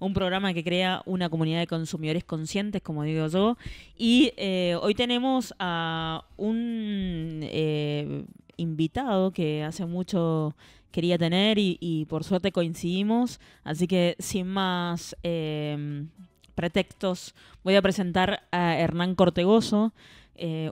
un programa que crea una comunidad de consumidores conscientes, como digo yo. Y hoy tenemos a un invitado que hace mucho quería tener y por suerte coincidimos. Así que sin más pretextos, voy a presentar a Hernán Cortegoso,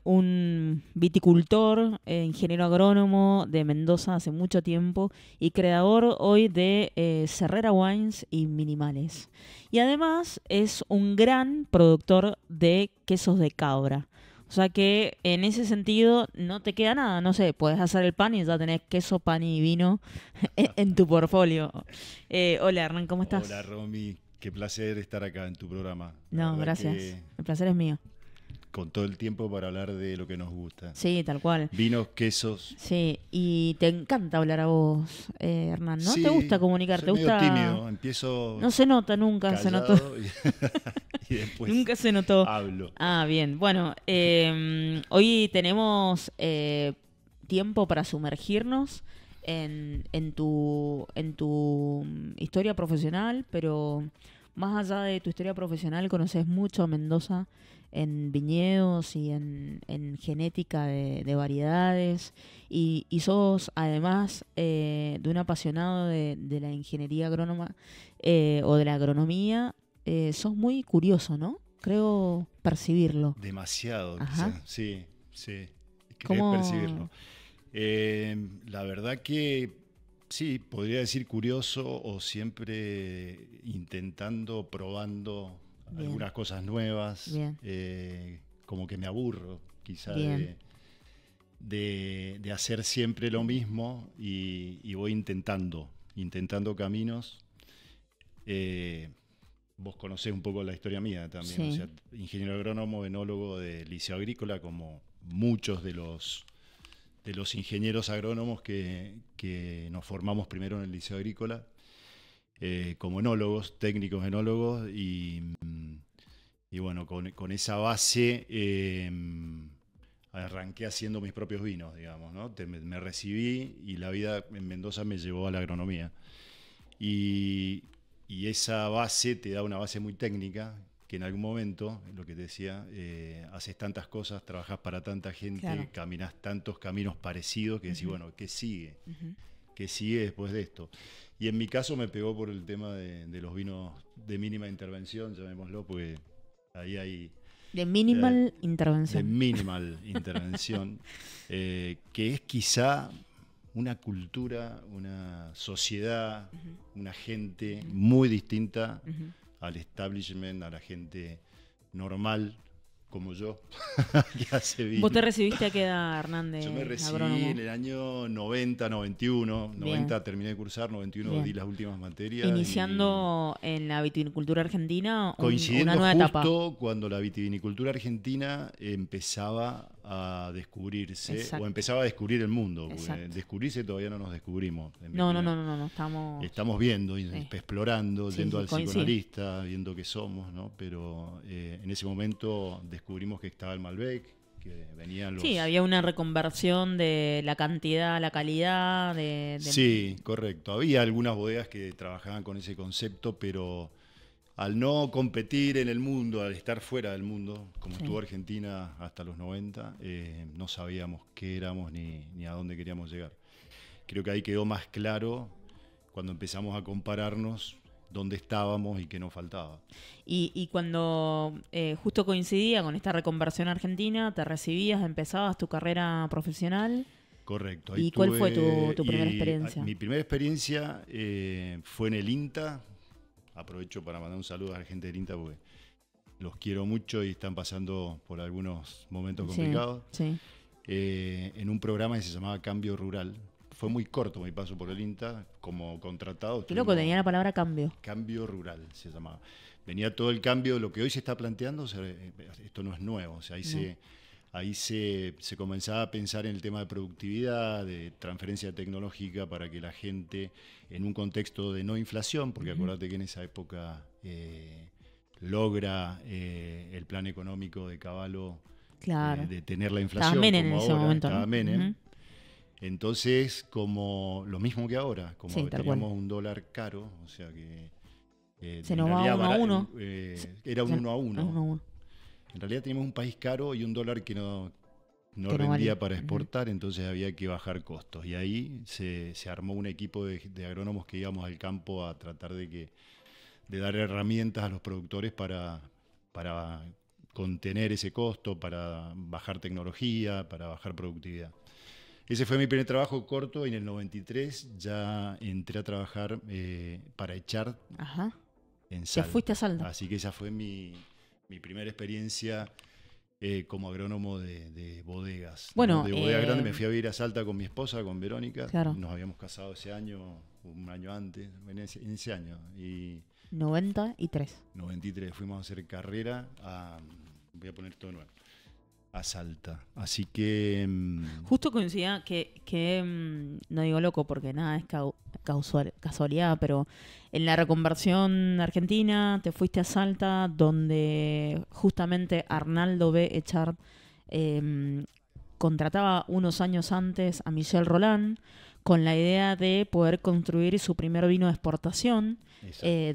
un viticultor, ingeniero agrónomo de Mendoza hace mucho tiempo y creador hoy de Serrera Wines y Minimales. Y además es un gran productor de quesos de cabra. O sea que en ese sentido no te queda nada, no sé, puedes hacer el pan y ya tenés queso, pan y vino en tu portfolio. Hola Hernán, ¿cómo estás? Hola Romy, qué placer estar acá en tu programa. La No, verdad gracias. que El placer es mío. con todo el tiempo para hablar de lo que nos gusta. Sí, tal cual. Vinos, quesos. Sí, y te encanta hablar a vos, Hernán, ¿no? ¿Te gusta Sí, comunicar? soy ¿Te medio gusta? tímido, empiezo No se nota, nunca se notó. callado y después Nunca se notó. hablo. Ah, bien. Bueno, hoy tenemos tiempo para sumergirnos en tu historia profesional, pero más allá de tu historia profesional, conoces mucho a Mendoza en viñedos y en genética de variedades y sos además de un apasionado de la ingeniería agrónoma o de la agronomía. Sos muy curioso, ¿no? Creo percibirlo. Demasiado, Ajá. quizás. Sí, sí. Querés ¿Cómo? percibirlo. La verdad que sí, podría decir curioso o siempre intentando, probando Bien. algunas cosas nuevas. Bien. Como que me aburro, quizá, Bien. de hacer siempre lo mismo y voy intentando caminos. Vos conocés un poco la historia mía también, Sí. o sea, ingeniero agrónomo, enólogo de liceo agrícola, como muchos de los ingenieros agrónomos que nos formamos primero en el liceo agrícola, como enólogos, técnicos enólogos, y bueno, con esa base arranqué haciendo mis propios vinos, digamos, ¿no? Me recibí y la vida en Mendoza me llevó a la agronomía. Y esa base te da una base muy técnica, que en algún momento, lo que te decía, haces tantas cosas, trabajás para tanta gente, Claro. caminás tantos caminos parecidos que decís, bueno, ¿qué sigue? Ujú. ¿Qué sigue después de esto? Y en mi caso me pegó por el tema de los vinos de mínima intervención, llamémoslo, porque ahí hay De minimal de intervención. minimal intervención, que es quizá una cultura, una sociedad, una gente muy distinta Ujú. al establishment, a la gente normal como yo, que hace vino. ¿Vos te recibiste a qué edad, Hernán, Yo me de recibí agrónomo? en el año 90, 91. Bien. 90 terminé de cursar, 91 Bien. di las últimas materias. Iniciando en la viticultura argentina una Coincidiendo nueva etapa. justo cuando la vitivinicultura argentina empezaba a descubrirse, Exacto. o empezaba a descubrir el mundo, porque Exacto. descubrirse todavía no nos descubrimos. En mi No, opinión. estamos... Viendo, Sí. explorando, Sí, yendo sí, al coincido. psicoanalista, viendo qué somos, ¿no? Pero en ese momento descubrimos que estaba el Malbec, que venían los... Sí, había una reconversión de la cantidad a la calidad. Sí, correcto. Había algunas bodegas que trabajaban con ese concepto, pero al no competir en el mundo, al estar fuera del mundo, como Sí. estuvo Argentina hasta los 90, no sabíamos qué éramos ni a dónde queríamos llegar. Creo que ahí quedó más claro cuando empezamos a compararnos dónde estábamos y qué nos faltaba. Y cuando justo coincidía con esta reconversión argentina, te recibías, empezabas tu carrera profesional. Correcto. ¿Y cuál fue tu primera experiencia? Mi primera experiencia fue en el INTA. Aprovecho para mandar un saludo a la gente del INTA porque los quiero mucho y están pasando por algunos momentos complicados. Sí. En un programa que se llamaba Cambio Rural. Fue muy corto mi paso por el INTA como contratado. Qué loco, tenía la palabra cambio. Cambio Rural se llamaba. Venía todo el cambio, lo que hoy se está planteando, o sea, esto no es nuevo, o sea, ahí se comenzaba a pensar en el tema de productividad, de transferencia tecnológica para que la gente, en un contexto de no inflación, porque acuérdate que en esa época logra el plan económico de Cavallo Claro. de tener la inflación. Estaba Menem como en ese ahora, momento, estaba ¿no? Menem. Como lo mismo que ahora, como Sí, tal teníamos cual. un dólar caro, o sea que Se En nos va realidad, 1-1. era un 1-1. 1-1. En realidad teníamos un país caro y un dólar que no Que no rendía valía. para exportar, entonces había que bajar costos. Y ahí se armó un equipo de agrónomos que íbamos al campo a tratar de dar herramientas a los productores para contener ese costo, para bajar tecnología, para bajar productividad. Ese fue mi primer trabajo corto y en el 93 ya entré a trabajar para echar Ajá. en Te Salta. fuiste a Salta. Así que esa fue mi primera experiencia como agrónomo de bodegas. Bueno, ¿no? De bodegas grandes me fui a vivir a Salta con mi esposa, con Verónica. Claro. Nos habíamos casado ese año, un año antes, en ese año. Y 93. 93 fuimos a hacer carrera voy a poner todo nuevo, a Salta. Así que Justo coincidía no digo loco porque nada es casualidad, pero en la reconversión argentina te fuiste a Salta, donde justamente Arnaldo B. Echard contrataba unos años antes a Michel Roland con la idea de poder construir su primer vino de exportación,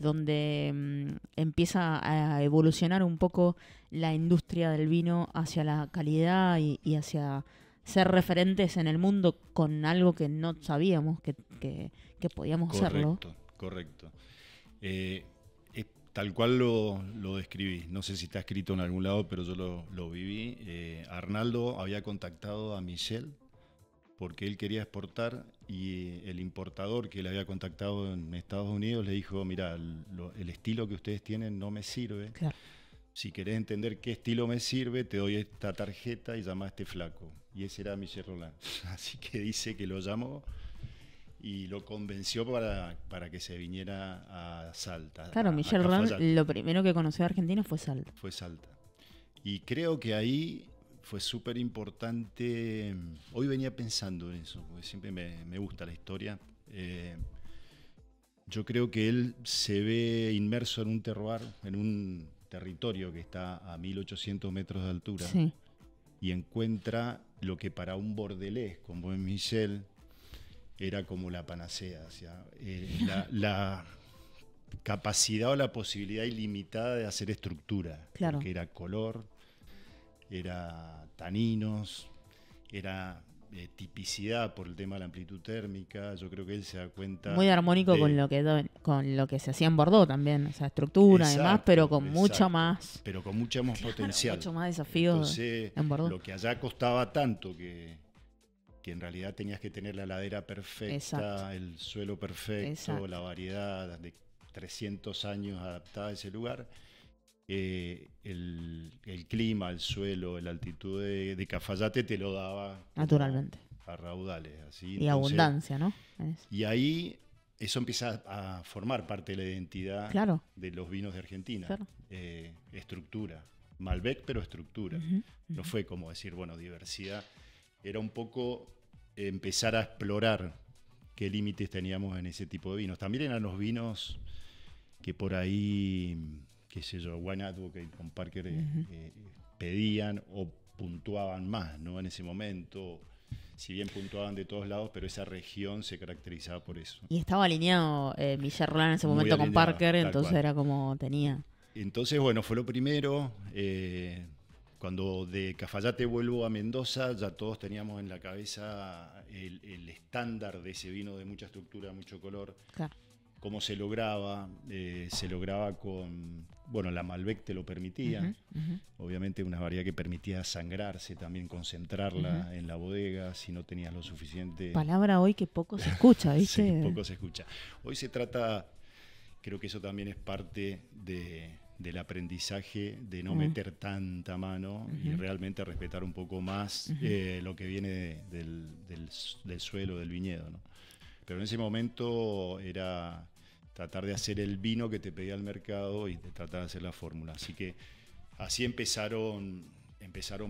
donde empieza a evolucionar un poco la industria del vino hacia la calidad y hacia ser referentes en el mundo con algo que no sabíamos que podíamos hacerlo. Correcto. Tal cual lo describí. No sé si está escrito en algún lado, pero yo lo viví. Arnaldo había contactado a Michel porque él quería exportar y el importador que le había contactado en Estados Unidos le dijo, mira, el estilo que ustedes tienen no me sirve. Claro. Si querés entender qué estilo me sirve, te doy esta tarjeta y llama a este flaco. Y ese era Michel Roland. Así que dice que lo llamó y lo convenció para que se viniera a Salta. Claro, Michel Roland lo primero que conoció de Argentina fue Salta. Fue Salta. Y creo que ahí fue súper importante. Hoy venía pensando en eso, porque siempre me gusta la historia. Yo creo que él se ve inmerso en un terroir, en un territorio que está a 1800 metros de altura, sí, y encuentra lo que para un bordelés como es Michel era como la panacea, o sea, la capacidad o la posibilidad ilimitada de hacer estructura, claro. porque era color, era taninos, era tipicidad por el tema de la amplitud térmica. Yo creo que él se da cuenta muy armónico con lo que se hacía en Bordeaux también, o sea, estructura y demás, pero con mucha más, pero con mucho más potencial, mucho más desafío. Entonces, en Bordeaux. lo que allá costaba tanto que en realidad tenías que tener la ladera perfecta, Exacto. el suelo perfecto, Exacto. la variedad de 300 años adaptada a ese lugar. El clima, el suelo, la altitud de Cafayate te lo daba naturalmente a raudales. Así. Y Entonces, abundancia, ¿no? Y ahí eso empieza a formar parte de la identidad claro. de los vinos de Argentina. Claro. Estructura. Malbec, pero estructura. Uh-huh. No fue como decir, bueno, diversidad. Era un poco empezar a explorar qué límites teníamos en ese tipo de vinos. También eran los vinos que por ahí, qué sé yo, Wine Advocate con Parker pedían o puntuaban más, ¿no? En ese momento, si bien puntuaban de todos lados, pero esa región se caracterizaba por eso. Y estaba alineado Michel Roland en ese momento alineado, con Parker, entonces cual. era como tenía. Entonces, bueno, fue lo primero. Cuando de Cafayate vuelvo a Mendoza, ya todos teníamos en la cabeza el estándar de ese vino de mucha estructura, mucho color. Claro. Cómo se lograba con, bueno, la Malbec te lo permitía, obviamente una variedad que permitía sangrarse, también concentrarla en la bodega, si no tenías lo suficiente. Palabra hoy que poco se escucha, ¿viste? Sí, poco se escucha. Hoy se trata, creo que eso también es parte del aprendizaje, de no meter tanta mano y realmente respetar un poco más lo que viene del suelo, del viñedo, ¿no? Pero en ese momento era tratar de hacer el vino que te pedía el mercado y de tratar de hacer la fórmula. Así que así empezaron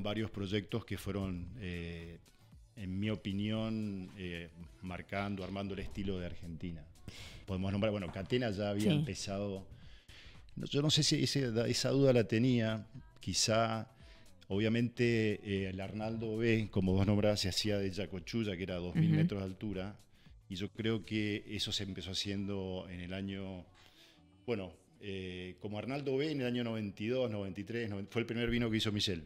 varios proyectos que fueron, en mi opinión, armando el estilo de Argentina. Podemos nombrar, bueno, Catena ya había empezado. Yo no sé si esa duda la tenía, quizá. Obviamente el Arnaldo B, como vos nombrás, se hacía de Yacochulla, que era a 2.000 metros de altura. Y yo creo que eso se empezó haciendo en el año, bueno, como Arnaldo B en el año 92, 93, fue el primer vino que hizo Michel.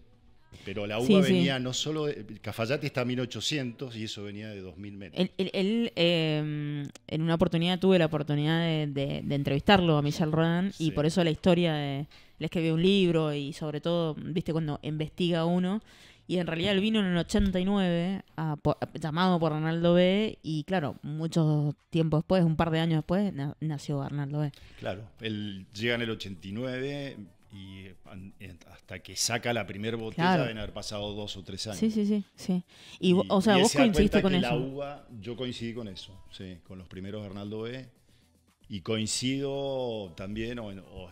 Pero la uva Sí, venía sí. no solo, Cafayate está a 1800 y eso venía de 2000 metros. En una oportunidad tuve la oportunidad de entrevistarlo a Michel Rodan y Sí. por eso la historia de... Él escribió un libro y sobre todo, viste, cuando investiga uno. Y en realidad él vino en el 89, llamado por Arnaldo B. Y claro, mucho tiempo después, un par de años después, nació Arnaldo B. Claro, él llega en el 89 y hasta que saca la primera botella Claro. deben haber pasado 2 o 3 años. Sí, sí, sí, sí. Y, o sea, él vos se da coincidiste cuenta con que eso. la uva, yo coincidí con eso, sí, con los primeros Arnaldo B. Y coincido también, o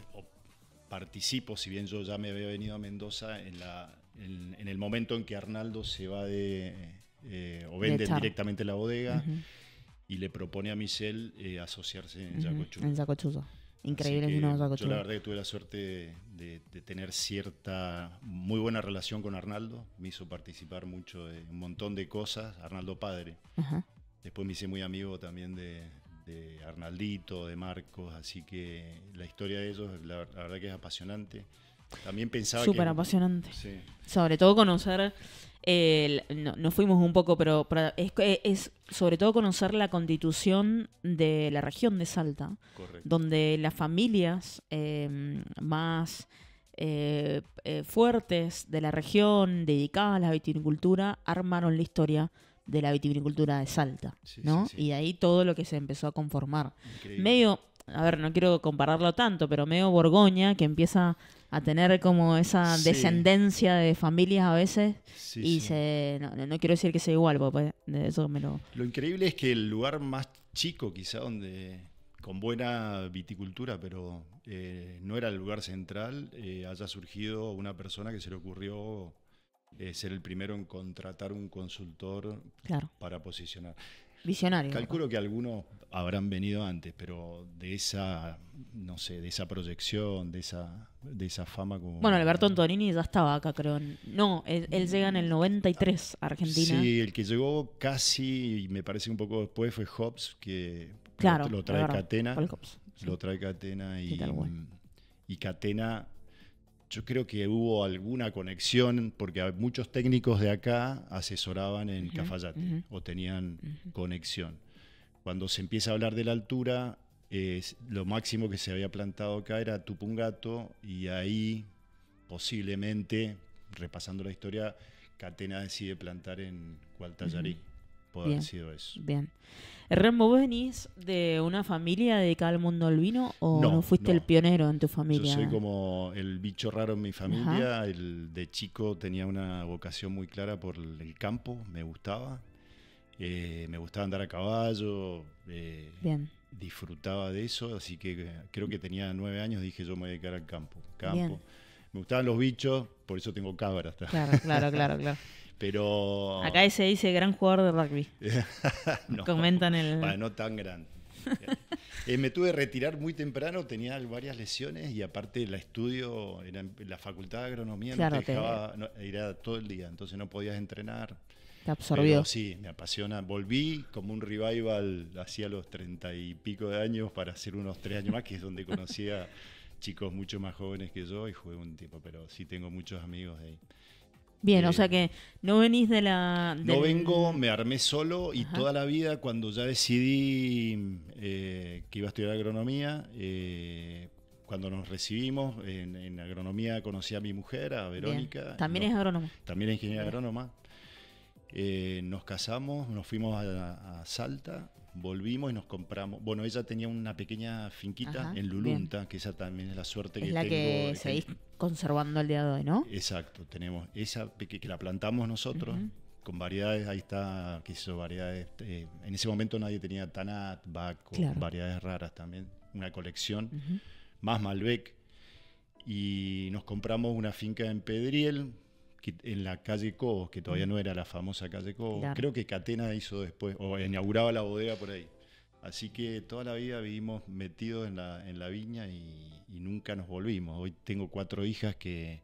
participo, si bien yo ya me había venido a Mendoza, en el momento en que Arnaldo se va o vende Char. directamente la bodega Ujú, y le propone a Michel asociarse en ujú, Yacochú. en Zacochuzo. Increíble Así el vino de que yo Zacochuzo. la verdad que tuve la suerte de tener cierta, muy buena relación con Arnaldo. Me hizo participar mucho de un montón de cosas. Arnaldo padre. Ajá. Después me hice muy amigo también de Arnaldito, de Marcos. Así que la historia de ellos, la verdad que es apasionante. También pensaba que... Súper apasionante. Sí, Sobre todo conocer, nos fuimos un poco, pero es sobre todo conocer la constitución de la región de Salta, correcto. donde las familias más fuertes de la región, dedicadas a la vitivinicultura, armaron la historia de la vitivinicultura de Salta, Sí, ¿no? sí, sí. Y de ahí todo lo que se empezó a conformar. Increíble. Medio, a ver, no quiero compararlo tanto, pero medio Borgoña, que empieza a tener como esa Sí. descendencia de familias a veces, Sí, y sí. no quiero decir que sea igual, porque de eso me lo... Lo increíble es que el lugar más chico, quizá, donde con buena viticultura, pero no era el lugar central, haya surgido una persona que se le ocurrió ser el primero en contratar un consultor Claro, para posicionar. visionario. Calculo que algunos habrán venido antes, pero de esa, no sé, de esa proyección, de esa fama como... Bueno, Alberto Antonini ya estaba acá, creo. No, él llega en el 93 a Argentina. Sí, el que llegó casi, y me parece un poco después, fue Hobbes, que Claro, lo es trae verdad, Catena. Paul Hobbs, sí. Lo trae Catena Sí, tal cual. y Catena, yo creo que hubo alguna conexión, porque muchos técnicos de acá asesoraban en Ujú, Cafayate ujú. o tenían Ujú. conexión. Cuando se empieza a hablar de la altura, lo máximo que se había plantado acá era Tupungato, y ahí posiblemente, repasando la historia, Catena decide plantar en Gualtallarí. Puede Bien. haber sido eso. Bien. Rambo, ¿vos venís de una familia dedicada al mundo del vino o no fuiste el no. pionero en tu Yo familia? soy como el bicho raro en mi familia. De chico tenía una vocación muy clara por el campo, me gustaba. Me gustaba andar a caballo, Bien. disfrutaba de eso, así que creo que tenía 9 años, dije yo me voy a dedicar al campo. Bien. Me gustaban los bichos, por eso tengo cabras. Claro. Pero Acá se dice gran jugador de rugby. no, Comentan el... bueno, no tan grande. Me tuve que retirar muy temprano, tenía varias lesiones y aparte el estudio, era en la facultad de agronomía, Claro, no te dejaba, era todo el día, entonces no podías entrenar. Te absorbió. Pero sí, me apasiona. Volví como un revival hacia los 30 y pico de años para hacer unos 3 años más, que es donde conocí a chicos mucho más jóvenes que yo y jugué un tiempo, pero sí tengo muchos amigos de ahí. Bien, o sea que no venís de la... No vengo, me armé solo y Ajá. toda la vida cuando ya decidí que iba a estudiar agronomía, cuando nos recibimos en agronomía conocí a mi mujer, a Verónica. Bien. También es agrónomo. También es ingeniera agrónoma. Nos casamos, nos fuimos a Salta, volvimos y nos compramos. Bueno, ella tenía una pequeña finquita Ajá, en Lulunta, que esa también es la suerte Es que la tengo. que seguís conservando el día de hoy, ¿no? Exacto, tenemos esa que la plantamos nosotros. Ujú. Con variedades, ahí está, qué sé yo, variedades. En ese momento nadie tenía Tanat, Baco, Claro. variedades raras también, una colección, Ujú. más Malbec. Y nos compramos una finca en Pedriel, en la calle Cobos, que todavía no era la famosa calle Cobos. Claro. Creo que Catena hizo después, o inauguraba la bodega por ahí. Así que toda la vida vivimos metidos en la viña y nunca nos volvimos. Hoy tengo 4 hijas que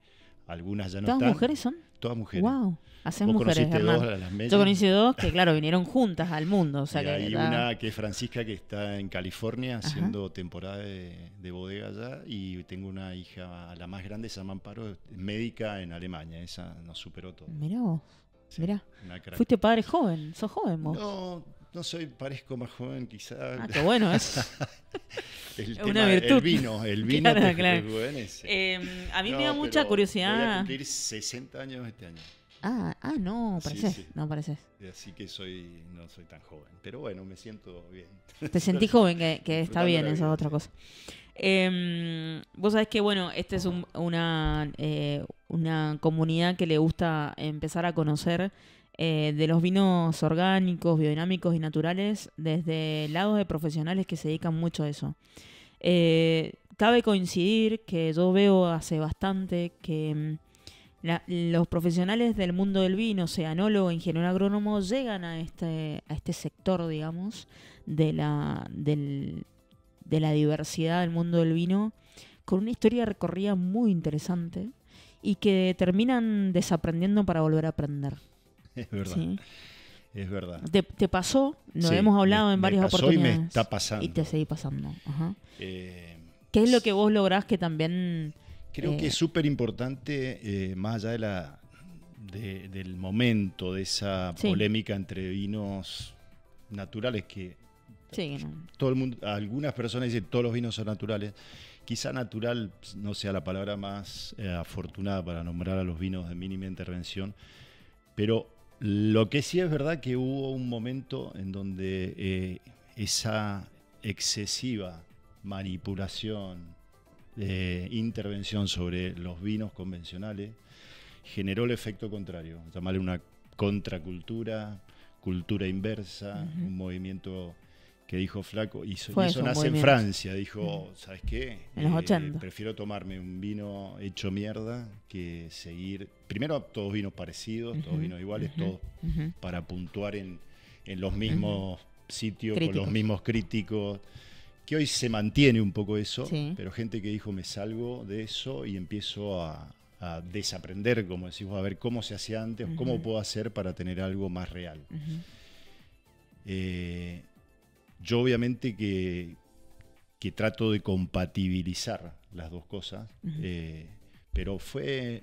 algunas ya no ¿Todas están. mujeres son? Todas mujeres. Wow. Hacen Vos mujeres, conociste Hernán. dos, las Meyer. Yo conocí dos que, claro, vinieron juntas al mundo. O sea Y que hay una que es Francisca, que está en California haciendo temporada de bodega allá. Y tengo una hija, la más grande, se llama Amparo, es médica en Alemania. Esa nos superó todo. Mirá vos. Sí, Mirá. una crack. Fuiste padre joven. ¿Sos joven vos? No soy, parezco más joven quizás. Ah, qué bueno eso. El Es una virtud. El vino Claro, te claro. rejuvenece. A mí No, me da mucha pero curiosidad. Voy a cumplir 60 años este año. No, Sí, pareces. sí. No pareces. Así que no soy tan joven. Pero bueno, me siento bien. Te sentí joven, que está Disfrutando bien, la eso es vida. otra cosa. Vos sabés que, bueno, esta es una comunidad que le gusta empezar a conocer de los vinos orgánicos, biodinámicos y naturales desde lados de profesionales que se dedican mucho a eso. Cabe coincidir que yo veo hace bastante que los profesionales del mundo del vino, sea enólogo, ingeniero agrónomo, llegan a este sector, digamos, de la diversidad del mundo del vino con una historia recorrida muy interesante y que terminan desaprendiendo para volver a aprender. Es verdad. ¿Sí? Es verdad. ¿Te pasó? Lo Sí, hemos hablado en me varias pasó oportunidades. Y me está pasando. Y te sigue pasando. Ajá. Eh, ¿Qué es lo que vos lográs que también... Creo que es súper importante, más allá del momento, de esa Sí. polémica entre vinos naturales, que Sí, no. todo el mundo, algunas personas dicen todos los vinos son naturales. Quizá natural no sea la palabra más afortunada para nombrar a los vinos de mínima intervención, pero lo que sí es verdad que hubo un momento en donde esa excesiva manipulación, intervención sobre los vinos convencionales generó el efecto contrario, llamarle una contracultura, cultura inversa, un movimiento que dijo Flaco, y eso nace en movimiento. Francia, dijo, ¿sabes qué? En los 80. Prefiero tomarme un vino hecho mierda que seguir, primero todos vinos parecidos, todos vinos iguales, todos para puntuar en los mismos sitios, Críticos. con los mismos críticos, que hoy se mantiene un poco eso, Sí. pero gente que dijo, me salgo de eso y empiezo a desaprender, como decimos, a ver cómo se hacía antes, cómo puedo hacer para tener algo más real. Yo obviamente que trato de compatibilizar las dos cosas, pero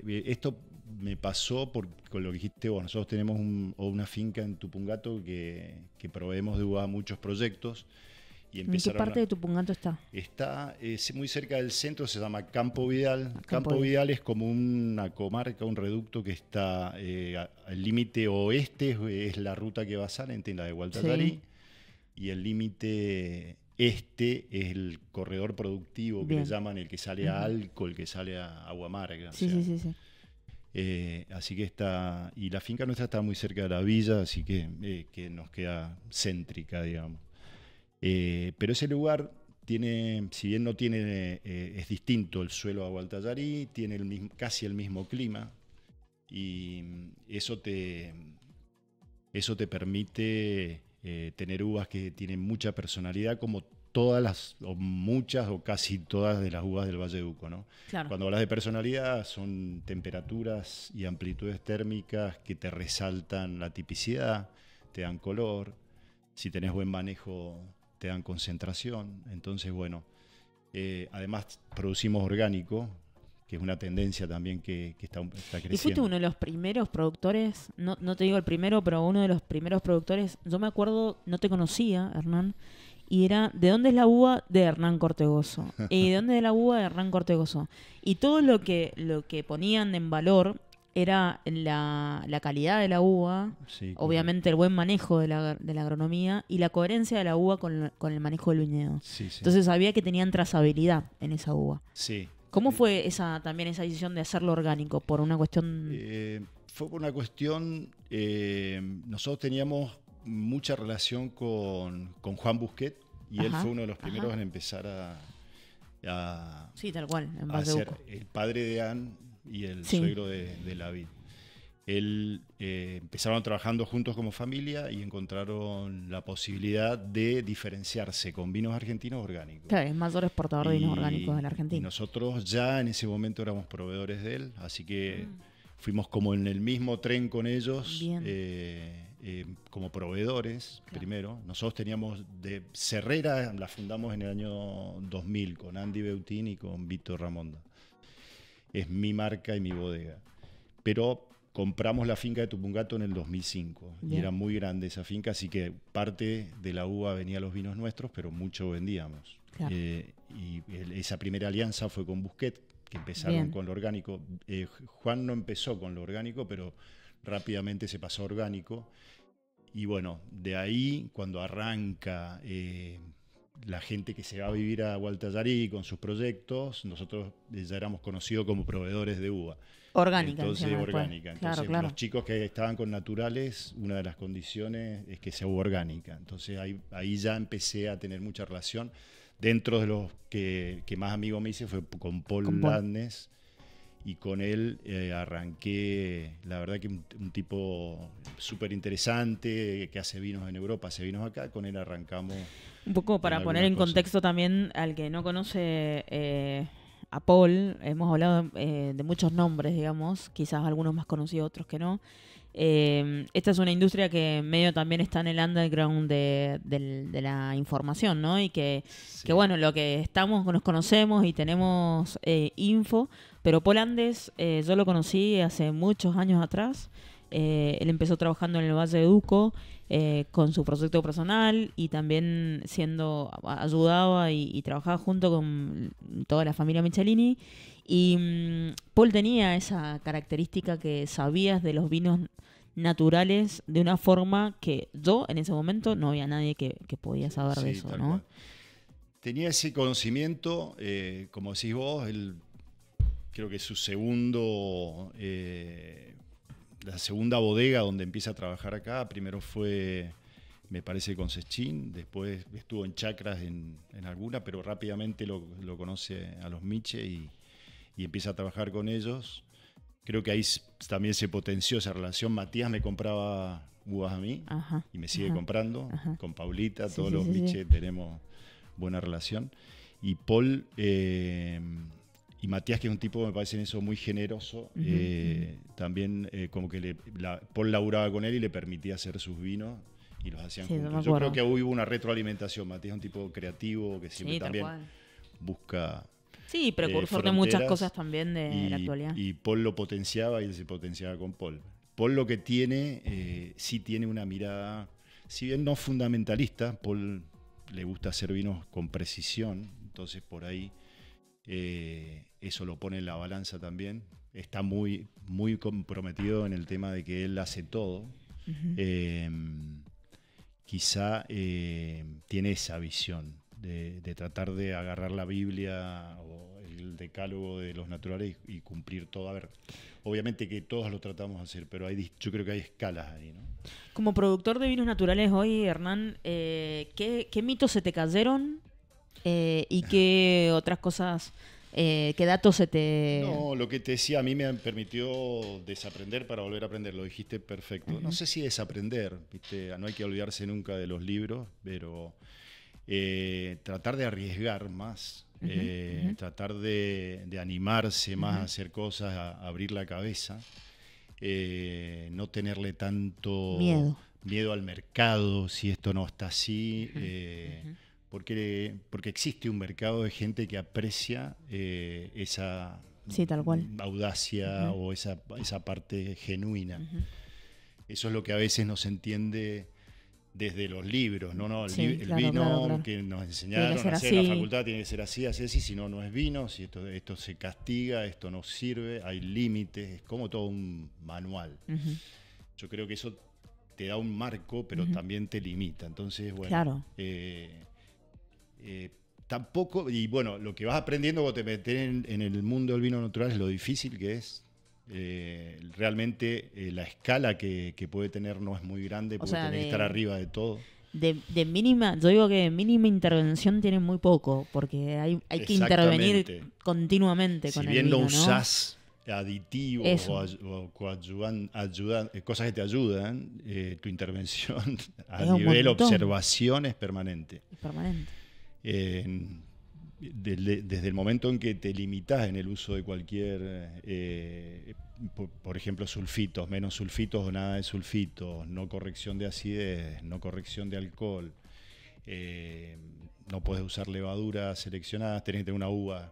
esto me pasó con lo que dijiste vos. Nosotros tenemos una finca en Tupungato que proveemos de uva a muchos proyectos. Y ¿En qué parte de Tupungato está? Está muy cerca del centro, se llama Campo Vidal. Campo Vidal es como una comarca, un reducto que está al límite oeste, es la ruta que va a Salento, en la de Gualtallarí, Sí. y el límite este es el corredor productivo que Bien. le llaman, el que sale a Alco, el que sale a Aguamarga. Sí, o sea, sí. así que está, y la finca nuestra está muy cerca de la villa, así que nos queda céntrica, digamos. Pero ese lugar tiene, si bien no tiene, es distinto el suelo a Gualtallarí, tiene casi el mismo clima, y eso te permite tener uvas que tienen mucha personalidad, como todas o muchas o casi todas de las uvas del Valle de Uco, ¿no? Claro. Cuando hablas de personalidad, son temperaturas y amplitudes térmicas que te resaltan la tipicidad, te dan color, si tenés buen manejo te dan concentración. Entonces, bueno, además producimos orgánico, que es una tendencia también que está creciendo. ¿Y fuiste uno de los primeros productores? No te digo el primero, pero uno de los primeros productores. Yo me acuerdo, no te conocía, Hernán, y era, ¿de dónde es la uva? De Hernán Cortegoso. ¿Y de dónde es la uva? De Hernán Cortegoso. Y todo lo que ponían en valor era la calidad de la uva, Sí, obviamente el buen manejo de la agronomía y la coherencia de la uva con el manejo del viñedo. Sí. Entonces sabía que tenían trazabilidad en esa uva. Sí. ¿Cómo fue también esa decisión de hacerlo orgánico? ¿Por una cuestión...? Fue por una cuestión... nosotros teníamos mucha relación con Juan Busquet, y él fue uno de los primeros en empezar Sí, tal cual, en a Valle de ser Uco. el padre de Anne y el Sí. suegro de la vid. Empezaron trabajando juntos como familia y encontraron la posibilidad de diferenciarse con vinos argentinos orgánicos. Claro, es mayor exportador de vinos orgánicos en la Y Argentina. nosotros ya en ese momento éramos proveedores de él, así que fuimos como en el mismo tren con ellos, como proveedores primero. Nosotros teníamos de Cerrera, la fundamos en el año 2000 con Andy Beutín y con Víctor Ramonda. Es mi marca y mi bodega. Pero compramos la finca de Tupungato en el 2005 y era muy grande esa finca, así que parte de la uva venía a los vinos nuestros, pero mucho vendíamos. Claro. Y esa primera alianza fue con Busquet, que empezaron con lo orgánico. Juan no empezó con lo orgánico, pero rápidamente se pasó a orgánico. Y bueno, de ahí, cuando arranca la gente que se va a vivir a Gualtallarí con sus proyectos, nosotros ya éramos conocidos como proveedores de uva. Orgánica. Entonces, orgánica. Entonces, claro. los chicos que estaban con naturales, una de las condiciones es que sea uva orgánica. Entonces, ahí ya empecé a tener mucha relación. Dentro de los que más amigo me hice fue con Paul Landnes, y con él arranqué, la verdad que un tipo súper interesante, que hace vinos en Europa, hace vinos acá. Con él arrancamos. Un poco para poner en contexto también al que no conoce a Paul, hemos hablado de muchos nombres, digamos, quizás algunos más conocidos, otros que no. Esta es una industria que medio también está en el underground de la información, ¿no? Y que bueno, lo que estamos, nos conocemos y tenemos info, pero Paul Andes yo lo conocí hace muchos años atrás. Él empezó trabajando en el Valle de Uco con su proyecto personal y también ayudaba y trabajaba junto con toda la familia Michelini. Y Paul tenía esa característica que sabías de los vinos naturales de una forma que yo en ese momento no había nadie que podía saber de eso, ¿no? Cual. Tenía ese conocimiento, como decís vos, creo que su la segunda bodega donde empieza a trabajar acá. Primero fue, me parece, con Sechín, después estuvo en Chacras en alguna, pero rápidamente lo conoce a los Miche y empieza a trabajar con ellos. Creo que ahí también se potenció esa relación. Matías me compraba uvas a mí y me sigue comprando. Con Paulita, todos los Miche tenemos buena relación. Y Paul y Matías, que es un tipo, me parece en eso muy generoso, también como que Paul laburaba con él y le permitía hacer sus vinos y los hacían juntos. Yo creo que hubo una retroalimentación. Matías es un tipo creativo que siempre también busca... Sí, precursor de muchas cosas también de la actualidad. Y Paul lo potenciaba y él se potenciaba con Paul. Paul lo que tiene, sí tiene una mirada, si bien no fundamentalista. Paul le gusta hacer vinos con precisión, entonces por ahí eso lo pone en la balanza también. Está muy, muy comprometido en el tema de que él hace todo. Quizá tiene esa visión de tratar de agarrar la Biblia o el decálogo de los naturales y cumplir todo. A ver, obviamente que todos lo tratamos de hacer, pero yo creo que hay escalas ahí, ¿no? Como productor de vinos naturales hoy, Hernán, ¿qué mitos se te cayeron y qué otras cosas, qué datos se te...? No, lo que te decía, a mí me permitió desaprender para volver a aprender, lo dijiste perfecto. No sé si desaprender, ¿viste? No hay que olvidarse nunca de los libros, pero... tratar de arriesgar más, tratar de animarse más a hacer cosas, a abrir la cabeza, no tenerle tanto miedo al mercado si esto no está así, porque existe un mercado de gente que aprecia esa tal cual. audacia o esa parte genuina. Eso es lo que a veces no se entiende desde los libros, el vino que nos enseñaron a hacer en la facultad tiene que ser así, si no, no es vino, si esto se castiga, esto no sirve, hay límites, es como todo un manual. Yo creo que eso te da un marco, pero también te limita. Entonces, bueno, tampoco, y bueno, lo que vas aprendiendo cuando te metes en el mundo del vino natural es lo difícil que es. Realmente la escala que puede tener no es muy grande, porque tiene que estar arriba de todo. De mínima, yo digo que de mínima intervención tiene muy poco, porque hay que intervenir continuamente con el vino. Si bien lo usás aditivos o cosas que te ayudan, tu intervención a nivel observación es permanente. Es permanente. Desde el momento en que te limitas en el uso de cualquier, por ejemplo, sulfitos, menos sulfitos o nada de sulfitos, no corrección de acidez, no corrección de alcohol, no puedes usar levaduras seleccionadas, tenés que tener una uva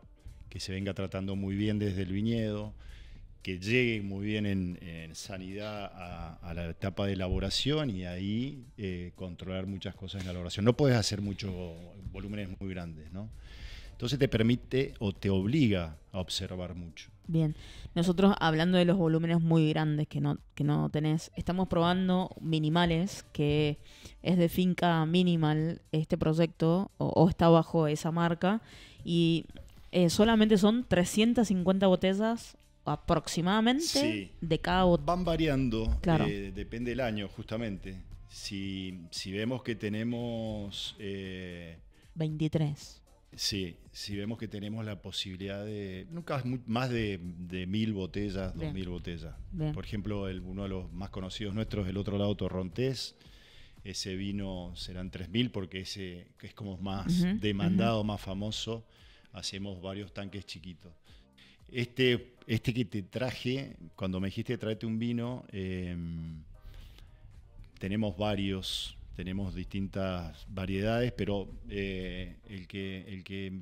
que se venga tratando muy bien desde el viñedo, que llegue muy bien en sanidad a la etapa de elaboración y ahí controlar muchas cosas en la elaboración. No puedes hacer muchos volúmenes muy grandes, ¿no? Entonces te permite o te obliga a observar mucho. Bien, nosotros hablando de los volúmenes muy grandes que no tenés, estamos probando Minimales, que es de Finca Minimal este proyecto, o está bajo esa marca, y solamente son 350 botellas aproximadamente de cada botella. Van variando, claro. Depende del año justamente. Si vemos que tenemos... 23. Sí, si vemos que tenemos la posibilidad de... Nunca más de 1.000 botellas, 2.000 botellas. Bien. Por ejemplo, uno de los más conocidos nuestros, el otro lado Torrontés, ese vino serán 3.000 porque ese que es como más demandado, más famoso. Hacemos varios tanques chiquitos. Este que te traje, cuando me dijiste traerte un vino, tenemos varios... Tenemos distintas variedades, pero el que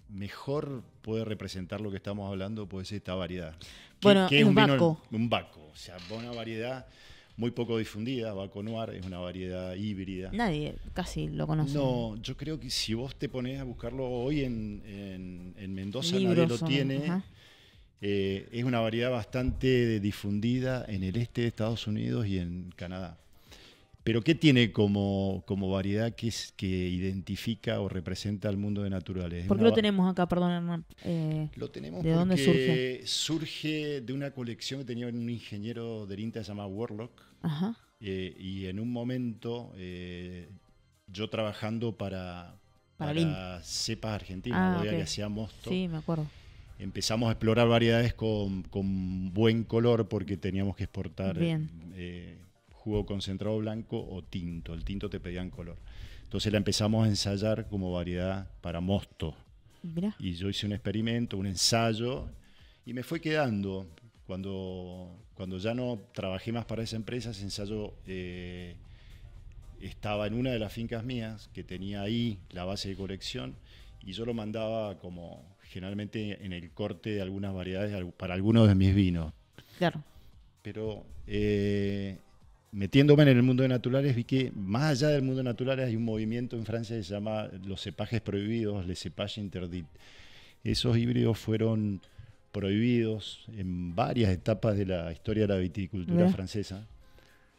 mejor puede representar lo que estamos hablando puede ser esta variedad. Bueno, ¿Qué es un Baco? Un Baco, o sea, una variedad muy poco difundida. Baco Noir es una variedad híbrida. Nadie casi lo conoce. No, yo creo que si vos te pones a buscarlo hoy en Mendoza, Libros, nadie lo tiene. Es una variedad bastante difundida en el este de Estados Unidos y en Canadá. Pero ¿qué tiene como variedad que identifica o representa al mundo de naturales? ¿Por qué lo tenemos acá, perdón, Hernán? Lo tenemos ¿de dónde surge? Surge de una colección que tenía un ingeniero del INTA llamado Warlock. Ajá. Y en un momento, yo trabajando para cepas argentinas, que hacía mosto. Sí, me acuerdo. Empezamos a explorar variedades con buen color porque teníamos que exportar jugo concentrado blanco o tinto. El tinto te pedían color. Entonces la empezamos a ensayar como variedad para mosto. Mirá. Y yo hice un experimento, un ensayo, y me fue quedando. Cuando ya no trabajé más para esa empresa, ese ensayo estaba en una de las fincas mías, que tenía ahí la base de colección, y yo lo mandaba como generalmente en el corte de algunas variedades para algunos de mis vinos. Claro. Pero metiéndome en el mundo de naturales, vi que más allá del mundo de naturales hay un movimiento en Francia que se llama los cepajes prohibidos, les cépages interdits. Esos híbridos fueron prohibidos en varias etapas de la historia de la viticultura francesa.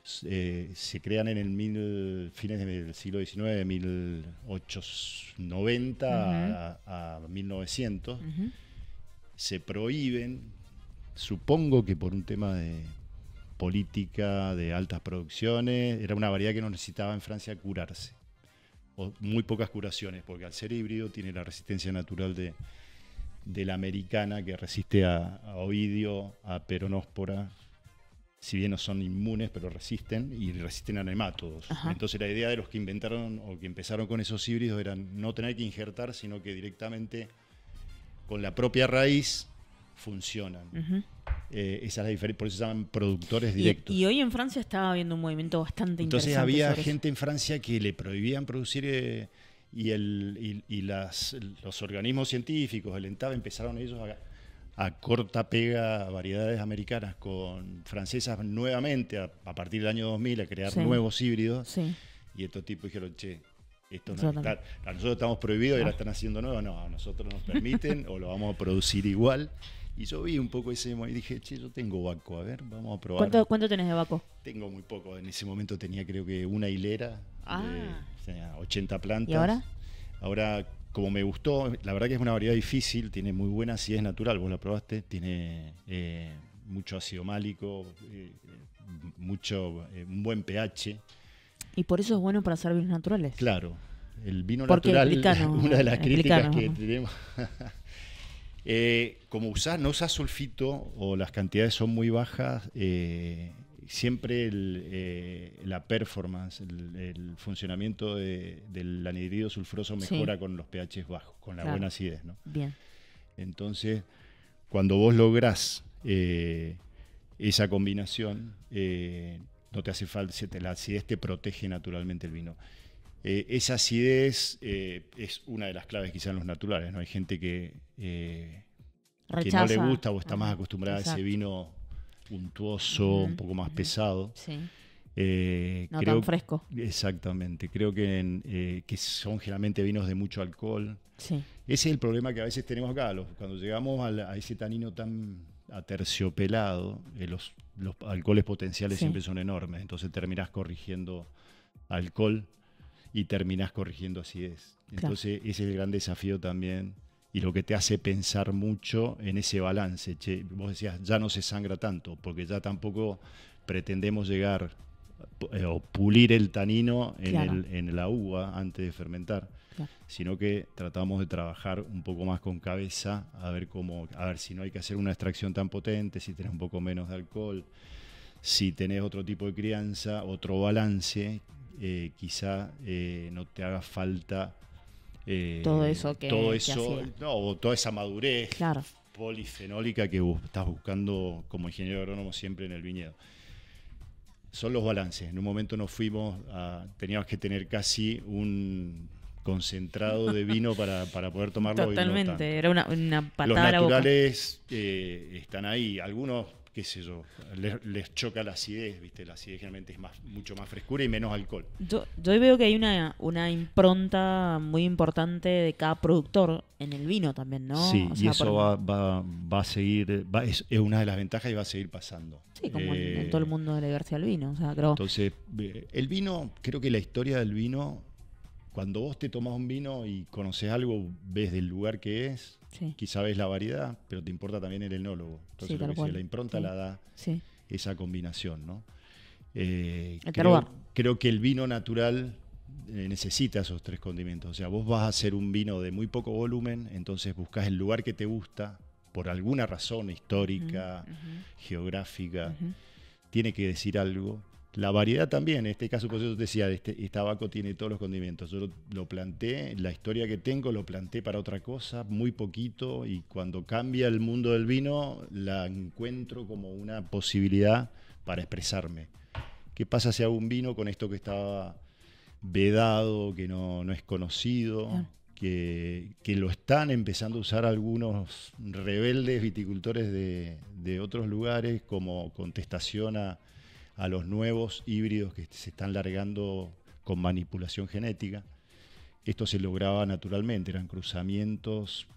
Se crean en fines del siglo XIX, 1890 a 1900. Se prohíben, supongo que por un tema de política, de altas producciones. Era una variedad que no necesitaba en Francia curarse, o muy pocas curaciones, porque al ser híbrido tiene la resistencia natural de la americana, que resiste a oidio, a peronóspora, si bien no son inmunes, pero resisten, y resisten a nematodos. Entonces la idea de los que inventaron o que empezaron con esos híbridos era no tener que injertar, sino que directamente con la propia raíz funcionan. Esa es la diferencia, por eso se llaman productores directos. Y hoy en Francia estaba habiendo un movimiento bastante interesante. Entonces había gente en Francia que le prohibían producir y los organismos científicos, el ENTAB, empezaron ellos a corta pega variedades americanas con francesas nuevamente a partir del año 2000 a crear nuevos híbridos. Y estos tipos dijeron, che, esto no está, a nosotros estamos prohibidos y ahora están haciendo nuevos. No, a nosotros nos permiten o lo vamos a producir igual. Y yo vi un poco ese y dije, che, yo tengo Baco, a ver, vamos a probar. ¿Cuánto tenés de Baco? Tengo muy poco. En ese momento tenía creo que una hilera de 80 plantas. ¿Y ahora? Ahora, como me gustó, la verdad que es una variedad difícil, tiene muy buena acidez natural, vos la probaste, tiene mucho ácido málico, un buen pH. Y por eso es bueno para hacer vinos naturales. Claro, el vino porque natural, una de las críticas que tenemos... Como no usás sulfito o las cantidades son muy bajas, siempre la performance, el funcionamiento del anhidrido sulfuroso mejora con los pHs bajos, con la buena acidez, ¿no? Bien. Entonces, cuando vos lográs esa combinación, no te hace falta, la acidez te protege naturalmente el vino. Esa acidez es una de las claves quizás en los naturales, ¿no? Hay gente que no le gusta o está más acostumbrada a ese vino untuoso, un poco más pesado. Sí. No tan fresco. Exactamente. Creo que son generalmente vinos de mucho alcohol. Sí. Ese es el problema que a veces tenemos acá. Cuando llegamos a ese tanino tan aterciopelado, los alcoholes potenciales siempre son enormes. Entonces terminás corrigiendo alcohol y terminás corrigiendo acidez. Entonces ese es el gran desafío también. Y lo que te hace pensar mucho en ese balance. Che, vos decías, ya no se sangra tanto, porque ya tampoco pretendemos llegar o pulir el tanino en la uva antes de fermentar, sino que tratamos de trabajar un poco más con cabeza, a ver si no hay que hacer una extracción tan potente, si tenés un poco menos de alcohol, si tenés otro tipo de crianza, otro balance, quizá no te haga falta todo eso, o toda esa madurez polifenólica que estás buscando como ingeniero agrónomo siempre en el viñedo. Son los balances. En un momento teníamos que tener casi un concentrado de vino para poder tomarlo. Totalmente, era una patada. Los naturales están ahí. Algunos, qué sé yo, les choca la acidez, ¿viste? La acidez generalmente es mucho más frescura y menos alcohol. Yo veo que hay una impronta muy importante de cada productor en el vino también, ¿no? Sí, y eso va a seguir, es una de las ventajas y va a seguir pasando. Sí, como en todo el mundo de la diversidad del vino. O sea, creo... Entonces, el vino, creo que la historia del vino, cuando vos te tomás un vino y conoces algo, ves del lugar que es, quizá ves la variedad, pero te importa también el enólogo. Entonces, la impronta la da esa combinación, ¿no? Creo que el vino natural necesita esos tres condimentos. O sea, vos vas a hacer un vino de muy poco volumen, entonces buscas el lugar que te gusta, por alguna razón histórica, geográfica, tiene que decir algo. La variedad también, en este caso, por eso te decía, este tabaco tiene todos los condimentos. Yo lo planté, la historia que tengo lo planté para otra cosa, muy poquito, y cuando cambia el mundo del vino, la encuentro como una posibilidad para expresarme. ¿Qué pasa si hago un vino con esto que estaba vedado, que no es conocido, que lo están empezando a usar algunos rebeldes viticultores de otros lugares como contestación a los nuevos híbridos que se están largando con manipulación genética? Esto se lograba naturalmente, eran cruzamientos,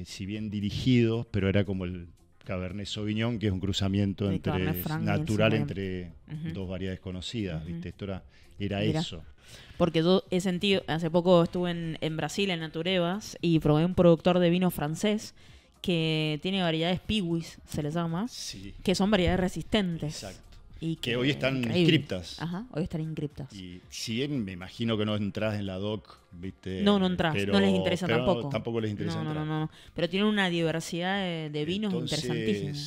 si bien dirigidos, pero era como el Cabernet Sauvignon, que es un cruzamiento natural entre dos variedades conocidas. ¿Viste? Esto era eso. Porque yo he sentido, hace poco estuve en Brasil, en Naturevas, y probé un productor de vino francés que tiene variedades piwis, se les llama, que son variedades resistentes. Exacto. Y que hoy están inscriptas. Ajá, hoy están inscriptas. Y si bien me imagino que no entras en la DOC, ¿viste? No entras, no les interesa tampoco. Tampoco les interesa entrar. No. Pero tienen una diversidad de vinos interesantísima.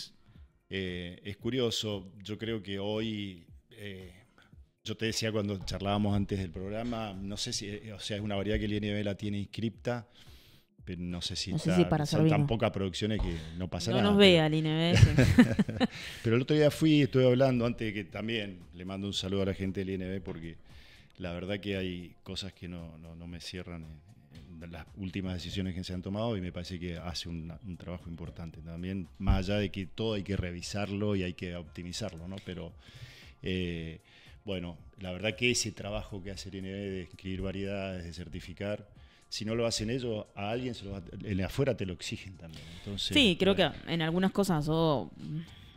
Es curioso, yo creo que hoy, yo te decía cuando charlábamos antes del programa, no sé si, es una variedad que el INB la tiene inscripta, pero no sé si son tan pocas producciones que no pasa nada. No nos vea el INB. Pero el otro día estuve hablando, antes de que también le mando un saludo a la gente del INB, porque la verdad que hay cosas que no me cierran en las últimas decisiones que se han tomado, y me parece que hace un trabajo importante también, más allá de que todo hay que revisarlo y hay que optimizarlo, ¿no? Pero bueno, la verdad que ese trabajo que hace el INB de escribir variedades, de certificar, si no lo hacen ellos, a alguien en afuera te lo exigen también. Entonces, sí, creo que en algunas cosas yo